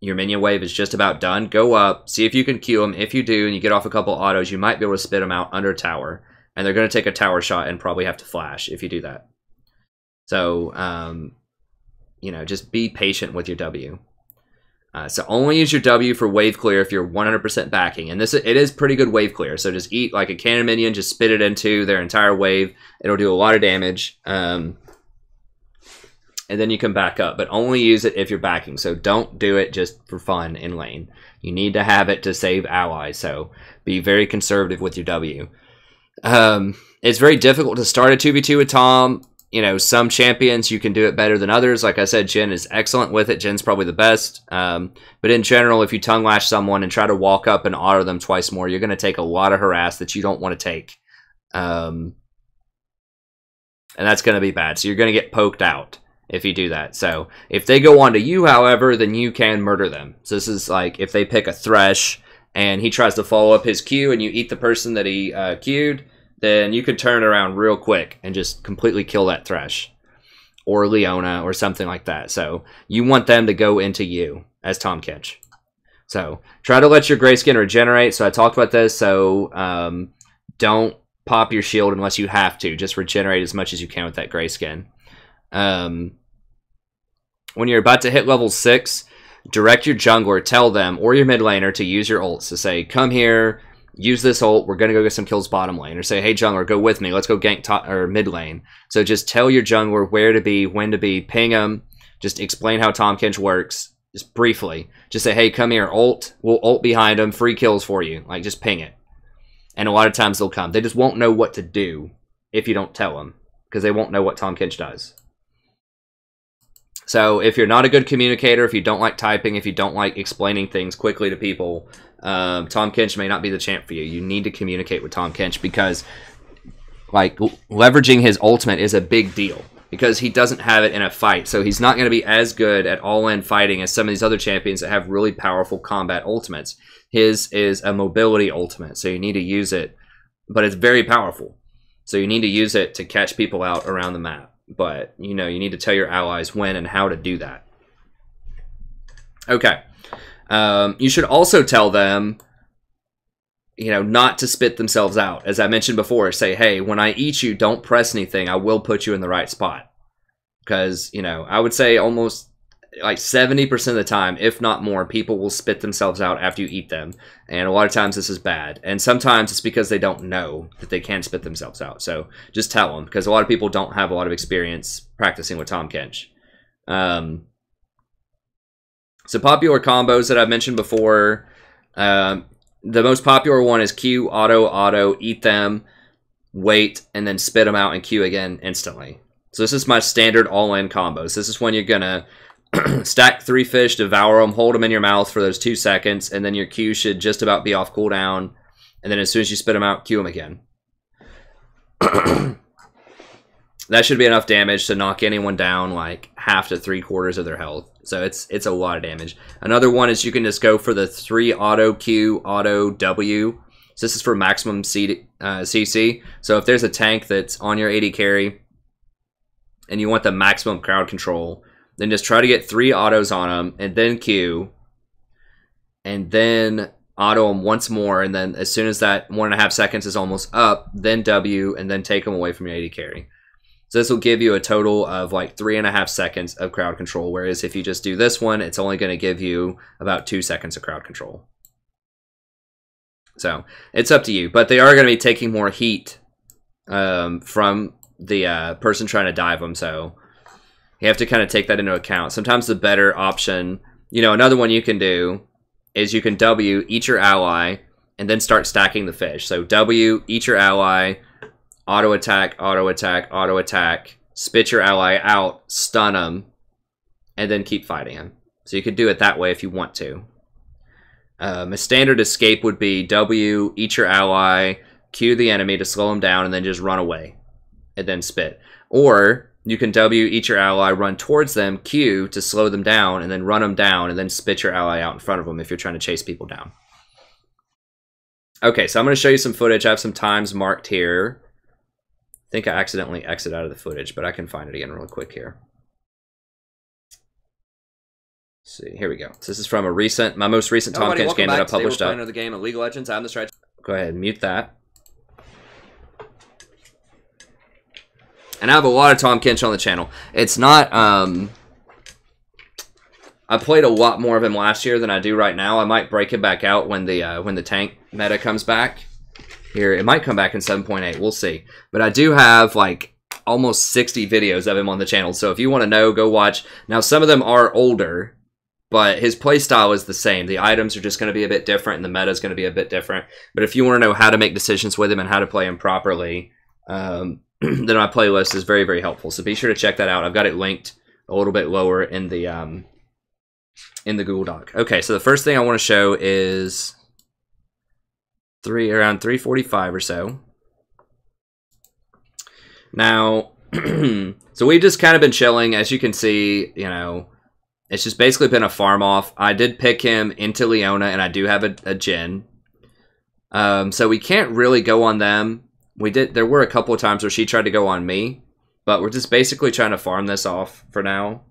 your minion wave is just about done, go up, see if you can Q them. If you do, and you get off a couple autos, you might be able to spit them out under tower. And they're going to take a tower shot and probably have to flash if you do that. So, just be patient with your W. So only use your W for wave clear if you're 100% backing. And it is pretty good wave clear. So just eat like a cannon minion, just spit it into their entire wave. It'll do a lot of damage. And then you can back up. But only use it if you're backing. So don't do it just for fun in lane. You need to have it to save allies. So be very conservative with your W. It's very difficult to start a 2v2 with Tahm. Some champions you can do it better than others. Like I said, Jhin is excellent with it. Jhin's probably the best. But in general, if you tongue lash someone and try to walk up and auto them twice more, you're going to take a lot of harass that you don't want to take. And that's going to be bad. So you're going to get poked out if you do that. So if they go on to you, however, then you can murder them. So this is like if they pick a Thresh and he tries to follow up his Q and you eat the person that he Q'd, then you could turn around real quick and just completely kill that Thresh. Or Leona or something like that. So you want them to go into you as Tahm Kench. So try to let your Grayskin regenerate. So I talked about this. So don't pop your shield unless you have to. Just regenerate as much as you can with that Grayskin. When you're about to hit level 6, direct your jungler, tell them, or your mid laner to use your ults to say, come here, use this ult, we're going to go get some kills bottom lane. Or say, hey jungler, go with me, let's go gank top or mid lane. So just tell your jungler where to be, when to be, ping them, just explain how Tahm Kench works, just briefly. Just say, hey, come here, ult, we'll ult behind them, free kills for you. Like, just ping it. And a lot of times they'll come. They just won't know what to do if you don't tell them, because they won't know what Tahm Kench does. So if you're not a good communicator, if you don't like typing, if you don't like explaining things quickly to people, Tahm Kench may not be the champ for you. You need to communicate with Tahm Kench, because like leveraging his ultimate is a big deal, because he doesn't have it in a fight. So he's not going to be as good at all-in fighting as some of these other champions that have really powerful combat ultimates. His is a mobility ultimate, so you need to use it, but it's very powerful. So you need to use it to catch people out around the map. But, you need to tell your allies when and how to do that. Okay. You should also tell them, not to spit themselves out. As I mentioned before, say, hey, when I eat you, don't press anything. I will put you in the right spot. Because, I would say almost like 70% of the time, if not more, people will spit themselves out after you eat them. And a lot of times this is bad. And sometimes it's because they don't know that they can spit themselves out. So just tell them, because a lot of people don't have a lot of experience practicing with Tahm Kench. So popular combos that I've mentioned before. The most popular one is Q, auto, eat them. wait, and then spit them out and Q again instantly. So this is my standard all-in combos. This is when you're going to stack 3 fish, devour them, hold them in your mouth for those 2 seconds, and then your Q should just about be off cooldown. And then as soon as you spit them out, Q them again. That should be enough damage to knock anyone down like half to 3/4 of their health. So it's a lot of damage. Another one is you can just go for the 3 auto Q, auto W. So this is for maximum CC. So if there's a tank that's on your AD carry and you want the maximum crowd control, then just try to get 3 autos on them and then Q. And then auto them once more. And then as soon as that 1.5 seconds is almost up, then W and then take them away from your AD carry. So this will give you a total of like 3.5 seconds of crowd control. Whereas if you just do this one, it's only going to give you about 2 seconds of crowd control. So it's up to you. But they are going to be taking more heat from the person trying to dive them. So you have to kind of take that into account. Sometimes the better option, you know, another one you can do is you can W, eat your ally, and then start stacking the fish. So W, eat your ally, auto attack, auto attack, auto attack, spit your ally out, stun him, and then keep fighting him. So you could do it that way if you want to. A standard escape would be W, eat your ally, Q the enemy to slow him down, and then just run away, and then spit. Or you can W, eat your ally, run towards them, Q to slow them down, and then run them down, and then spit your ally out in front of them if you're trying to chase people down. Okay, so I'm going to show you some footage. I have some times marked here. I think I accidentally exited out of the footage, but I can find it again real quick here. Let's see, here we go. So this is from my most recent Tahm Kench game that I published up. The game of League of Legends. I'm the strategist. Go ahead and mute that. And I have a lot of Tahm Kench on the channel. It's not, I played a lot more of him last year than I do right now. I might break it back out when the tank meta comes back. Here, it might come back in 7.8. We'll see. But I do have like almost 60 videos of him on the channel. So if you want to know, go watch. Now, some of them are older, but his playstyle is the same. The items are just going to be a bit different, and the meta is going to be a bit different. But if you want to know how to make decisions with him and how to play him properly, then my playlist is very, very helpful. So be sure to check that out. I've got it linked a little bit lower in the Google Doc. Okay, so the first thing I want to show is around 3:45 or so. Now, so we've just kind of been chilling. As you can see, you know, it's just basically been a farm off. I did pick him into Leona, and I do have a Jhin. So we can't really go on them. There were a couple of times where she tried to go on me, but we're just basically trying to farm this off for now,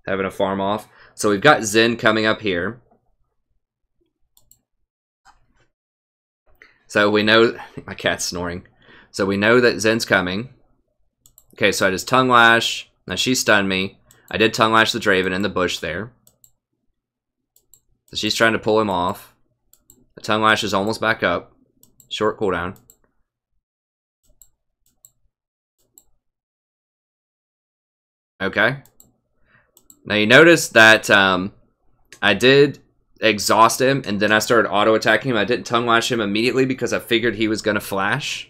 having a farm off. So we've got Zen coming up here. So we know, my cat's snoring. So we know that Zen's coming. Okay, so I just tongue lash. Now she stunned me. I did tongue lash the Draven in the bush there. So she's trying to pull him off. The tongue lash is almost back up. Short cooldown. Okay. Now you notice that I did exhaust him, and then I started auto-attacking him. I didn't tongue lash him immediately because I figured he was going to flash.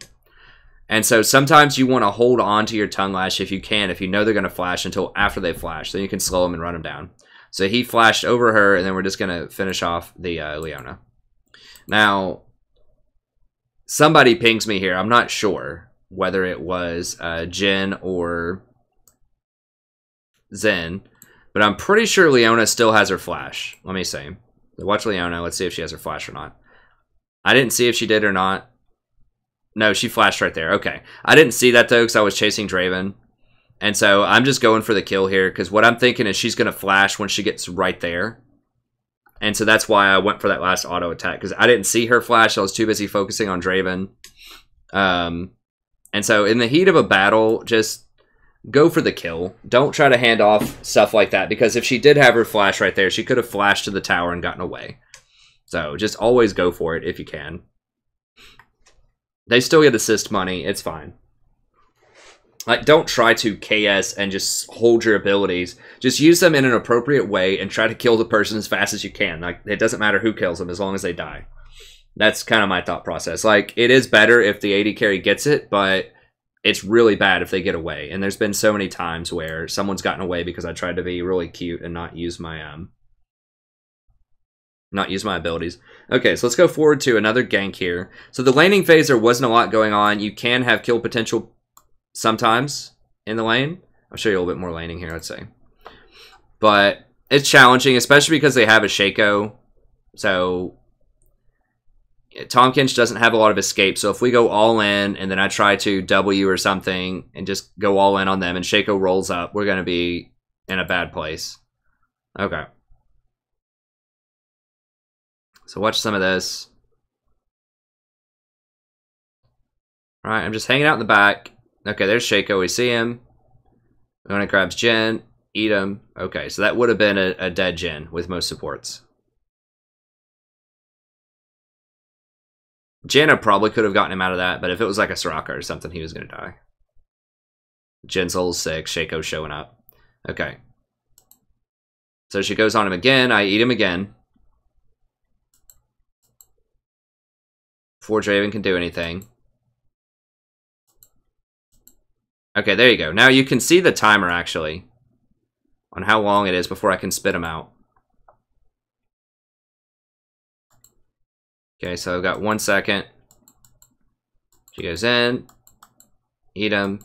And so sometimes you want to hold on to your tongue lash if you can, if you know they're going to flash until after they flash. Then you can slow them and run them down. So he flashed over her, and then we're just going to finish off the Leona. Now, somebody pings me here. I'm not sure whether it was Jhin or Zen, but I'm pretty sure Leona still has her flash. Let me see. Watch Leona. Let's see if she has her flash or not. I didn't see if she did or not. No, she flashed right there. Okay. I didn't see that, though, because I was chasing Draven. And so I'm just going for the kill here, because what I'm thinking is she's going to flash when she gets right there. And so that's why I went for that last auto attack, because I didn't see her flash. I was too busy focusing on Draven. And so in the heat of a battle, just go for the kill. Don't try to hand off stuff like that, because if she did have her flash right there, she could have flashed to the tower and gotten away. So just always go for it if you can. They still get assist money. It's fine. Like, don't try to KS and just hold your abilities. Just use them in an appropriate way and try to kill the person as fast as you can. Like, it doesn't matter who kills them as long as they die. That's kind of my thought process. Like, it is better if the AD carry gets it, but it's really bad if they get away. And there's been so many times where someone's gotten away because I tried to be really cute and not use my abilities. Okay, so let's go forward to another gank here. So the laning phase, there wasn't a lot going on. You can have kill potential sometimes in the lane. I'll show you a little bit more laning here, I'd say. But it's challenging, especially because they have a Shaco. So Tahm Kench doesn't have a lot of escape. So if we go all in and then I try to W or something and just go all in on them and Shaco rolls up, we're going to be in a bad place. Okay. So watch some of this. All right, I'm just hanging out in the back. Okay, there's Shaco. We see him. When it grabs Jhin, eat him. Okay, so that would have been a dead Jhin with most supports. Janna probably could have gotten him out of that, but if it was like a Soraka or something, he was going to die. Jin's level 6, Shaco's showing up. Okay. So she goes on him again. I eat him again. Before Draven can do anything. Okay, there you go. Now you can see the timer, actually, on how long it is before I can spit him out. Okay, so I've got 1 second. She goes in. Eat him.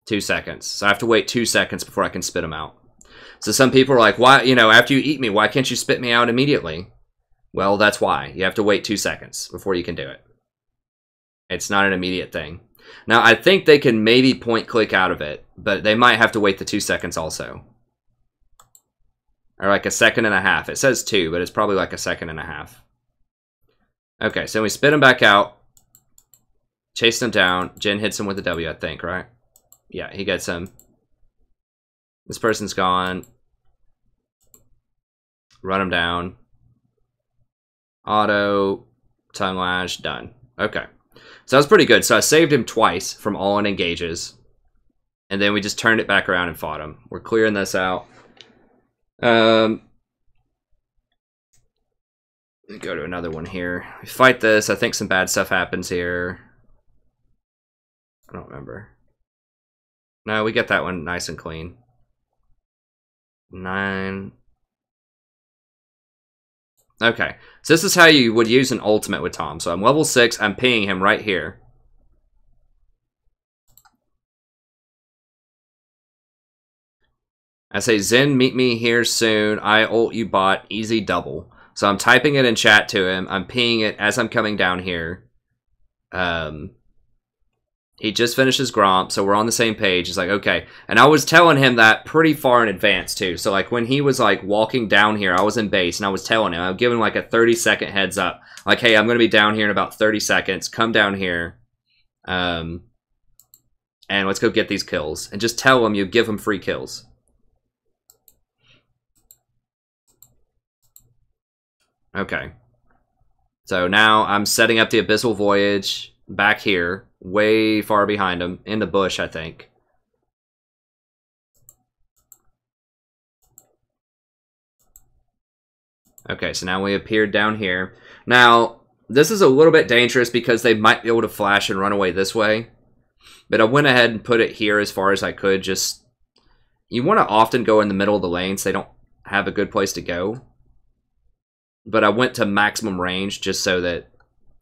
Two seconds. So I have to wait 2 seconds before I can spit him out. So some people are like, why, you know, after you eat me, why can't you spit me out immediately? Well, that's why. You have to wait 2 seconds before you can do it. It's not an immediate thing. Now, I think they can maybe point click out of it, but they might have to wait the 2 seconds also. Or like 1.5 seconds. It says 2, but it's probably like 1.5 seconds. Okay, so we spit him back out. Chase him down. Jhin hits him with a W, I think, right? Yeah, he gets him. This person's gone. Run him down. Auto. Tongue lash. Done. Okay. So that was pretty good. So I saved him twice from all in engages. And then we just turned it back around and fought him. We're clearing this out. Let me go to another one here. We fight this. I think some bad stuff happens here. I don't remember. No, we get that one nice and clean. 9. Okay, so this is how you would use an ultimate with Tahm. So I'm level 6. I'm pinging him right here. I say, Zen, meet me here soon. I ult you bot. Easy double. So I'm typing it in chat to him. I'm pinging it as I'm coming down here. He just finished his Gromp, so we're on the same page. He's like, okay. And I was telling him that pretty far in advance, too. So, like, when he was, like, walking down here, I was in base, and I was telling him. I was giving him, like, a 30-second heads up. Like, hey, I'm going to be down here in about 30 seconds. Come down here. And let's go get these kills. And just tell him you give him free kills. Okay. So now I'm setting up the Abyssal Voyage back here. Way far behind him. In the bush, I think. Okay, so now we appeared down here. Now, this is a little bit dangerous because they might be able to flash and run away this way. But I went ahead and put it here as far as I could. Just, you want to often go in the middle of the lane so they don't have a good place to go. But I went to maximum range just so that...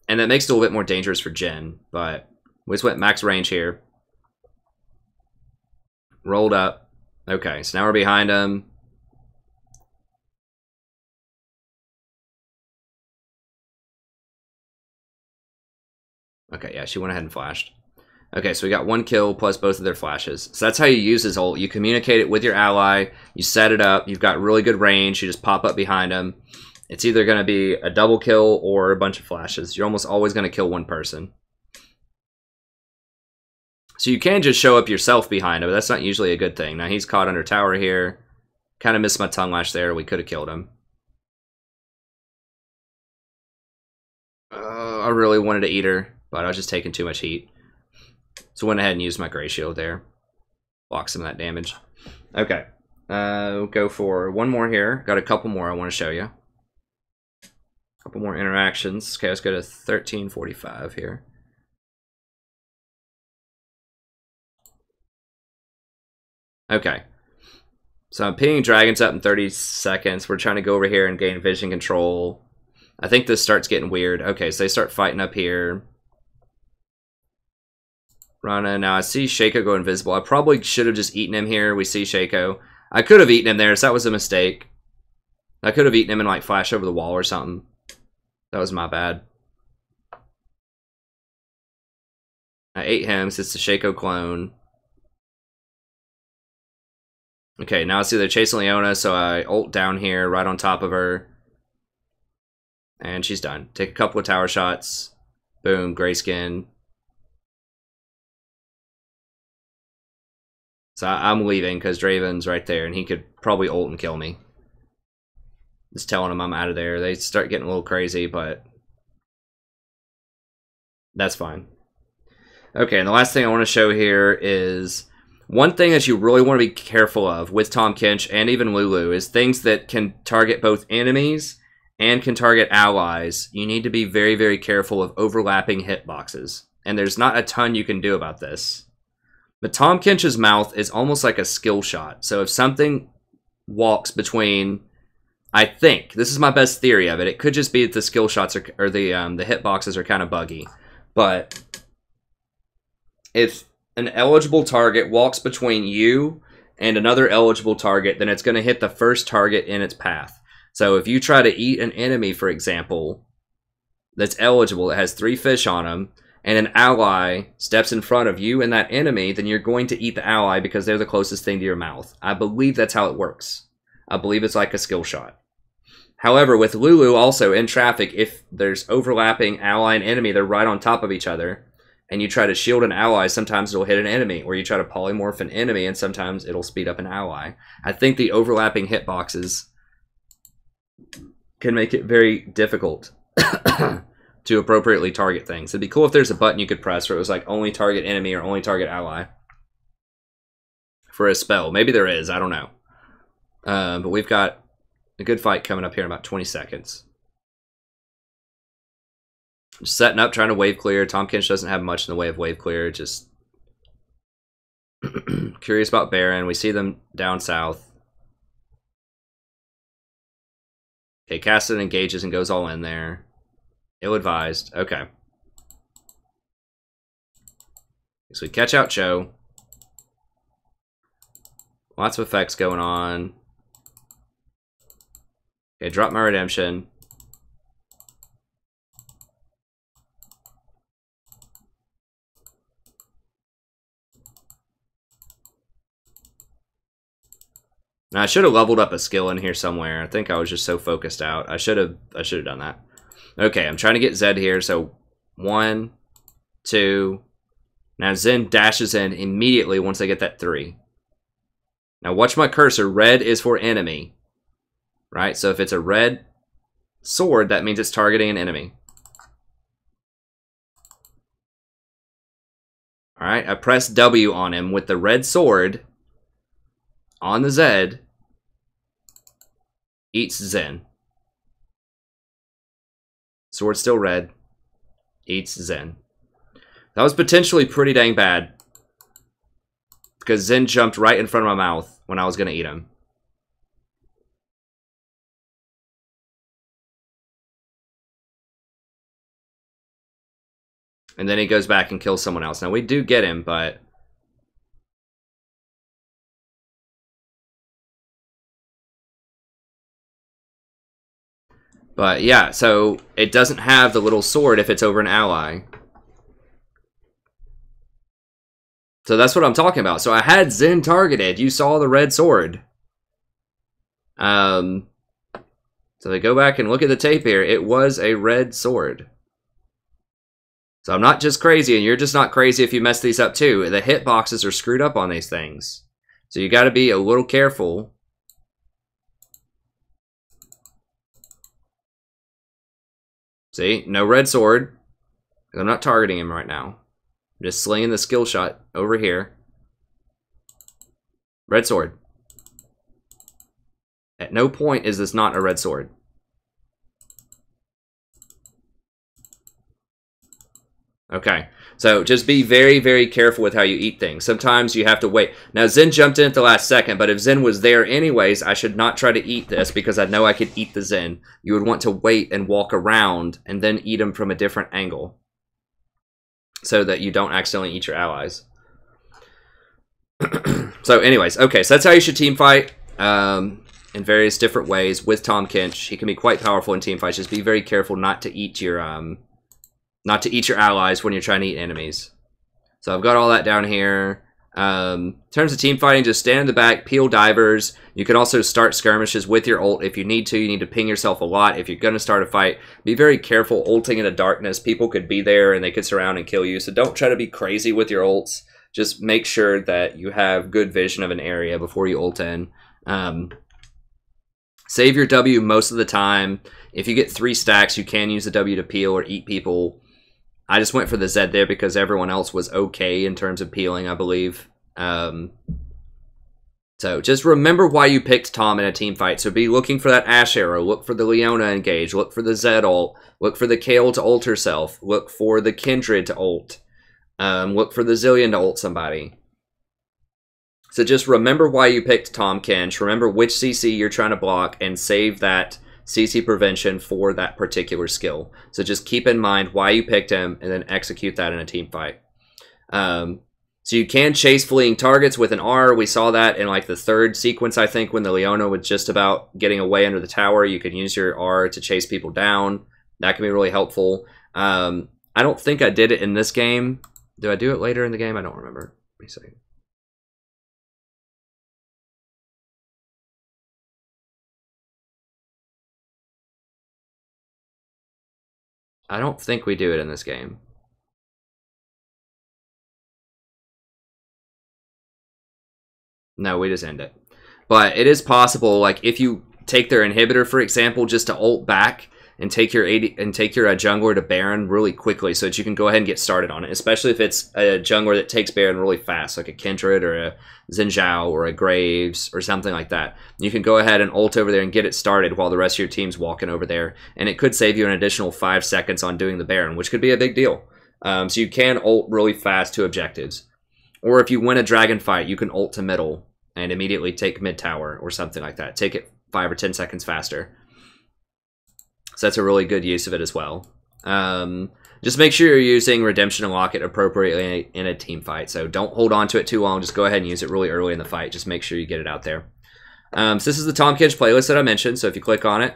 And that makes it a little bit more dangerous for Jhin. But we just went max range here. Rolled up. Okay, so now we're behind him. Okay, yeah, she went ahead and flashed. Okay, so we got 1 kill plus both of their flashes. So that's how you use his ult. You communicate it with your ally. You set it up. You've got really good range. You just pop up behind him. It's either going to be a double kill or a bunch of flashes. You're almost always going to kill one person. So you can just show up yourself behind him, but that's not usually a good thing. Now he's caught under tower here. Kind of missed my tongue lash there. We could have killed him. I really wanted to eat her, but I was just taking too much heat. So went ahead and used my Gray Shield there. Block some of that damage. Okay. We'll go for one more here. Got a couple more I want to show you. A couple more interactions. Okay, let's go to 1345 here. Okay. So I'm pinging dragons up in 30 seconds. We're trying to go over here and gain vision control. I think this starts getting weird. Okay, so they start fighting up here. Rana, now I see Shaco go invisible. I probably should have just eaten him here. We see Shaco. I could have eaten him there, so that was a mistake. I could have eaten him and like flash over the wall or something. That was my bad. I ate him since it's the Shaco clone. Okay, now I see they're chasing Leona, so I ult down here, right on top of her. And she's done. Take a couple of tower shots. Boom, grayskin. So I'm leaving because Draven's right there, and he could probably ult and kill me. Just telling him I'm out of there. They start getting a little crazy, but that's fine. Okay, and the last thing I want to show here is one thing that you really want to be careful of with Tahm Kench and even Lulu is things that can target both enemies and can target allies. You need to be very, very careful of overlapping hitboxes. And there's not a ton you can do about this. But Tahm Kench's mouth is almost like a skill shot. So if something walks between, I think, this is my best theory of it. It could just be that the skill shots are, or the hitboxes are kind of buggy. But if an eligible target walks between you and another eligible target, then it's going to hit the first target in its path. So if you try to eat an enemy, for example, that's eligible, that has 3 fish on them, and an ally steps in front of you and that enemy, then you're going to eat the ally because they're the closest thing to your mouth. I believe that's how it works. I believe it's like a skill shot. However, with Lulu also in traffic, if there's overlapping ally and enemy, they're right on top of each other, and you try to shield an ally, sometimes it'll hit an enemy, or you try to polymorph an enemy, and sometimes it'll speed up an ally. I think the overlapping hitboxes can make it very difficult to appropriately target things. It'd be cool if there's a button you could press where it was like only target enemy or only target ally for a spell. Maybe there is, I don't know. But we've got a good fight coming up here in about 20 seconds. Just setting up, trying to wave clear. Tahm Kench doesn't have much in the way of wave clear. Just curious about Baron. We see them down south. Okay, Caston engages and goes all in there. Ill-advised. Okay. So we catch out Cho. Lots of effects going on. Okay, drop my redemption. Now I should have leveled up a skill in here somewhere. I think I was just so focused out. I should have done that. Okay, I'm trying to get Zed here. So 1, 2. Now Zen dashes in immediately once I get that 3. Now watch my cursor. Red is for enemy. Right? So if it's a red sword, that means it's targeting an enemy. Alright, I press W on him with the red sword on the Zed. Eats Zen. Sword still red. Eats Zen. That was potentially pretty dang bad, because Zen jumped right in front of my mouth when I was going to eat him. And then he goes back and kills someone else. Now we do get him, but yeah, so it doesn't have the little sword if it's over an ally. So that's what I'm talking about. So I had Zen targeted. You saw the red sword. So they go back and look at the tape here. It was a red sword. So I'm not just crazy, and you're just not crazy if you mess these up too. The hitboxes are screwed up on these things. So you got to be a little careful. See, no red sword. I'm not targeting him right now. I'm just slinging the skill shot over here. Red sword. At no point is this not a red sword. Okay, so just be very, very careful with how you eat things. Sometimes you have to wait. Now, Zen jumped in at the last second, but if Zen was there anyways, I should not try to eat this because I know I could eat the Zen. You would want to wait and walk around and then eat them from a different angle so that you don't accidentally eat your allies. So anyways, okay, so that's how you should team fight in various different ways with Tahm Kench. He can be quite powerful in team fights. Just be very careful not to eat your allies when you're trying to eat enemies. So I've got all that down here. In terms of team fighting, just stand in the back, peel divers. You can also start skirmishes with your ult if you need to. You need to ping yourself a lot. If you're going to start a fight, be very careful ulting in the darkness. People could be there and they could surround and kill you. So don't try to be crazy with your ults. Just make sure that you have good vision of an area before you ult in. Save your W most of the time. If you get 3 stacks, you can use the W to peel or eat people. I just went for the Z there because everyone else was okay in terms of peeling, I believe. So just remember why you picked Tahm in a team fight. So be looking for that Ashe arrow. Look for the Leona engage. Look for the Z ult. Look for the Kayle to ult herself. Look for the Kindred to ult. Look for the Zillion to ult somebody. So just remember why you picked Tahm Kench. Remember which CC you're trying to block and save that CC prevention for that particular skill. So just keep in mind why you picked him and then execute that in a team fight. So you can chase fleeing targets with an R. We saw that in like the 3rd sequence, I think, when the Leona was just about getting away under the tower. You can use your R to chase people down. That can be really helpful. I don't think I did it in this game. Do I do it later in the game? I don't remember. Let me see. I don't think we do it in this game. No, we just end it. But it is possible, like if you take their inhibitor, for example, just to ult back and take your jungler to Baron really quickly so that you can go ahead and get started on it, especially if it's a jungler that takes Baron really fast, like a Kindred or a Xin Zhao or a Graves or something like that. You can go ahead and ult over there and get it started while the rest of your team's walking over there, and it could save you an additional 5 seconds on doing the Baron, which could be a big deal. So you can ult really fast to objectives. Or if you win a dragon fight, you can ult to middle and immediately take mid tower or something like that. Take it 5 or 10 seconds faster. So that's a really good use of it as well. Just make sure you're using Redemption and Lock It appropriately in a team fight. So don't hold on to it too long. Just go ahead and use it really early in the fight. Just make sure you get it out there. So this is the Tahm Kench playlist that I mentioned. So if you click on it,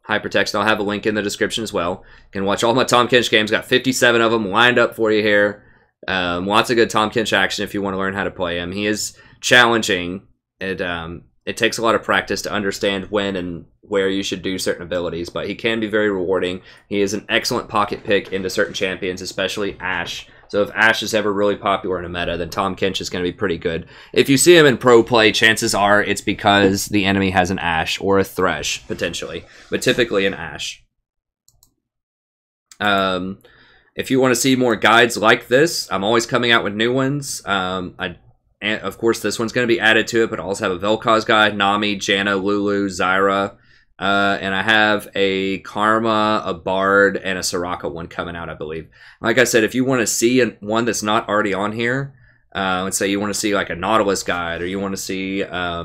Hypertext, I'll have a link in the description as well. You can watch all my Tahm Kench games. Got 57 of them lined up for you here. Lots of good Tahm Kench action if you want to learn how to play him. He is challenging. It takes a lot of practice to understand when and where you should do certain abilities, but he can be very rewarding. He is an excellent pocket pick into certain champions, especially Ashe. So if Ashe is ever really popular in a meta, then Tahm Kench is going to be pretty good. If you see him in pro play, chances are it's because the enemy has an Ashe or a Thresh, potentially, but typically an Ashe. If you want to see more guides like this, I'm always coming out with new ones. And of course, this one's going to be added to it, but I also have a Vel'Koz guide, Nami, Janna, Lulu, Zyra. And I have a Karma, a Bard, and a Soraka one coming out, I believe. Like I said, if you want to see one that's not already on here, let's say you want to see like a Nautilus guide, or you want to see, I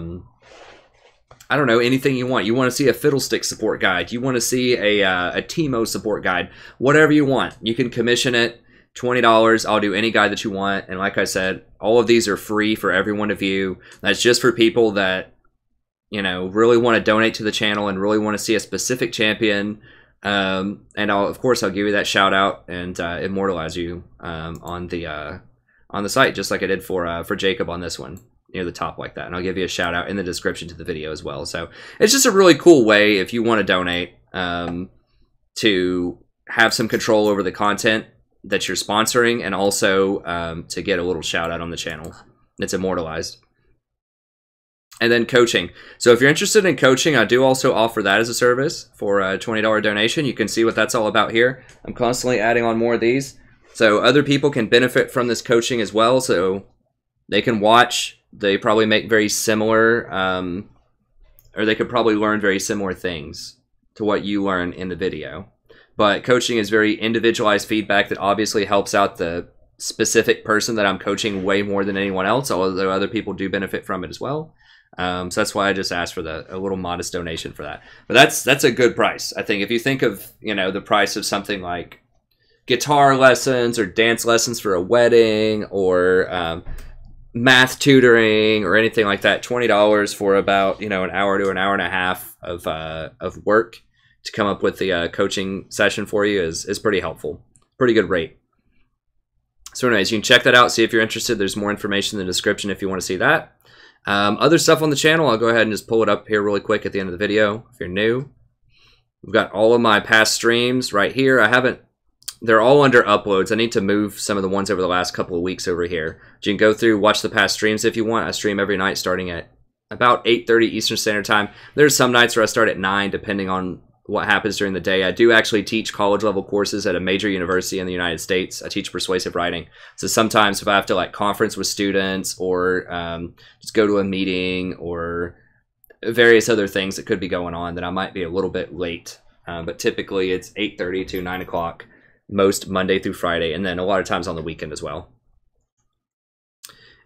don't know, anything you want. You want to see a Fiddlestick support guide. You want to see a Teemo support guide. Whatever you want. You can commission it. $20. I'll do any guide that you want. And like I said, all of these are free for everyone to view. That's just for people that, you know, really want to donate to the channel and really want to see a specific champion. And of course, I'll give you that shout out and immortalize you on the site, just like I did for Jacob on this one, near the top like that. And I'll give you a shout out in the description to the video as well. So it's just a really cool way if you want to donate to have some control over the content that you're sponsoring, and also to get a little shout out on the channel that's immortalized. And then coaching. So if you're interested in coaching, I do also offer that as a service for a $20 donation. You can see what that's all about here. I'm constantly adding on more of these. So other people can benefit from this coaching as well. So they can watch. They probably make very similar or they could probably learn very similar things to what you learn in the video. But coaching is very individualized feedback that obviously helps out the specific person that I'm coaching way more than anyone else, although other people do benefit from it as well. So that's why I just asked for a little modest donation for that. But that's a good price. I think if you think of, you know, the price of something like guitar lessons or dance lessons for a wedding or math tutoring or anything like that, $20 for about, you know, an hour to an hour and a half of work to come up with the coaching session for you is pretty helpful. Pretty good rate. So anyways, you can check that out, see if you're interested. There's more information in the description if you want to see that. Other stuff on the channel, I'll go ahead and just pull it up here really quick at the end of the video if you're new. We've got all of my past streams right here. They're all under uploads. I need to move some of the ones over the last couple of weeks over here. But you can go through, watch the past streams if you want. I stream every night starting at about 8:30 Eastern Standard Time. There's some nights where I start at 9 depending on what happens during the day. I do actually teach college level courses at a major university in the United States. I teach persuasive writing. So sometimes if I have to like conference with students or just go to a meeting or various other things that could be going on, then I might be a little bit late. But typically it's 8:30 to 9 o'clock most Monday through Friday, and then a lot of times on the weekend as well.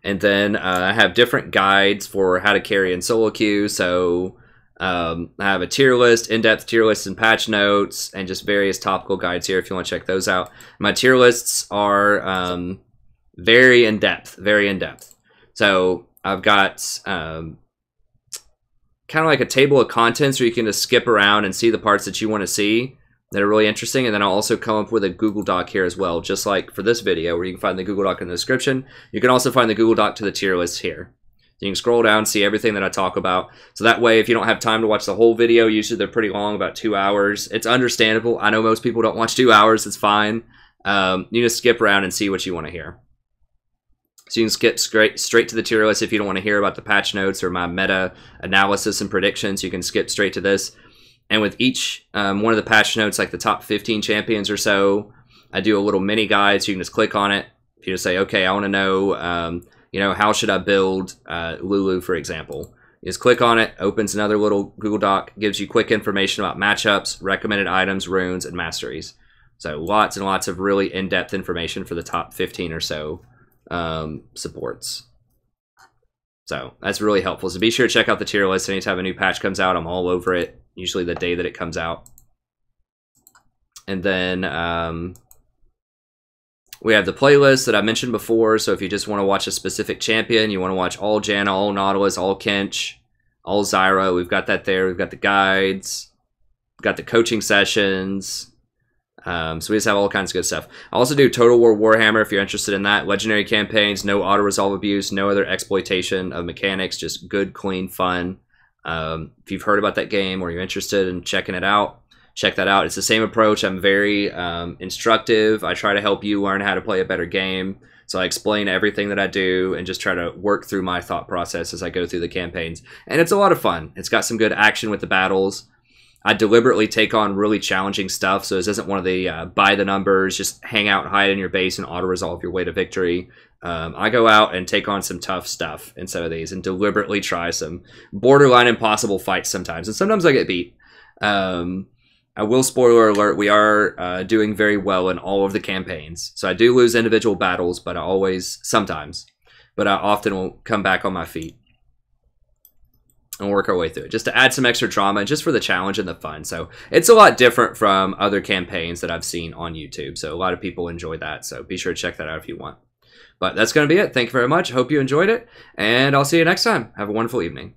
And then I have different guides for how to carry in solo queue. So I have a tier list, in-depth tier lists and patch notes, and just various topical guides here if you want to check those out. My tier lists are very in-depth, very in-depth. So I've got kind of like a table of contents where you can just skip around and see the parts that you want to see that are really interesting. And then I'll also come up with a Google Doc here as well, just like for this video where you can find the Google Doc in the description. You can also find the Google Doc to the tier list here. You can scroll down, see everything that I talk about. So that way, if you don't have time to watch the whole video, usually they're pretty long, about 2 hours. It's understandable. I know most people don't watch 2 hours. It's fine. You just skip around and see what you want to hear. So you can skip straight to the tier list if you don't want to hear about the patch notes or my meta analysis and predictions. You can skip straight to this. And with each one of the patch notes, like the top 15 champions or so, I do a little mini guide. So you can just click on it. If you just say, okay, I want to know, you know, how should I build Lulu, for example? You just click on it, opens another little Google Doc, gives you quick information about matchups, recommended items, runes, and masteries. So lots and lots of really in-depth information for the top 15 or so supports. So that's really helpful. So be sure to check out the tier list. Anytime a new patch comes out, I'm all over it, usually the day that it comes out. And then we have the playlist that I mentioned before. So if you just want to watch a specific champion, you want to watch all Janna, all Nautilus, all Kench, all Zyra, we've got that there. We've got the guides, we've got the coaching sessions. So we just have all kinds of good stuff. I also do Total War Warhammer if you're interested in that. Legendary campaigns, no auto-resolve abuse, no other exploitation of mechanics, just good, clean fun. If you've heard about that game or you're interested in checking it out, check that out. It's the same approach. I'm very instructive. I try to help you learn how to play a better game. So I explain everything that I do and just try to work through my thought process as I go through the campaigns. And it's a lot of fun. It's got some good action with the battles. I deliberately take on really challenging stuff, so this isn't one of the by the numbers, just hang out, hide in your base, and auto-resolve your way to victory. I go out and take on some tough stuff in some of these and deliberately try some borderline impossible fights sometimes, and sometimes I get beat. I will spoiler alert, we are doing very well in all of the campaigns. So I do lose individual battles, but I often will come back on my feet and work our way through it, just to add some extra drama, just for the challenge and the fun. So it's a lot different from other campaigns that I've seen on YouTube. So a lot of people enjoy that. So be sure to check that out if you want. But that's going to be it. Thank you very much. Hope you enjoyed it. And I'll see you next time. Have a wonderful evening.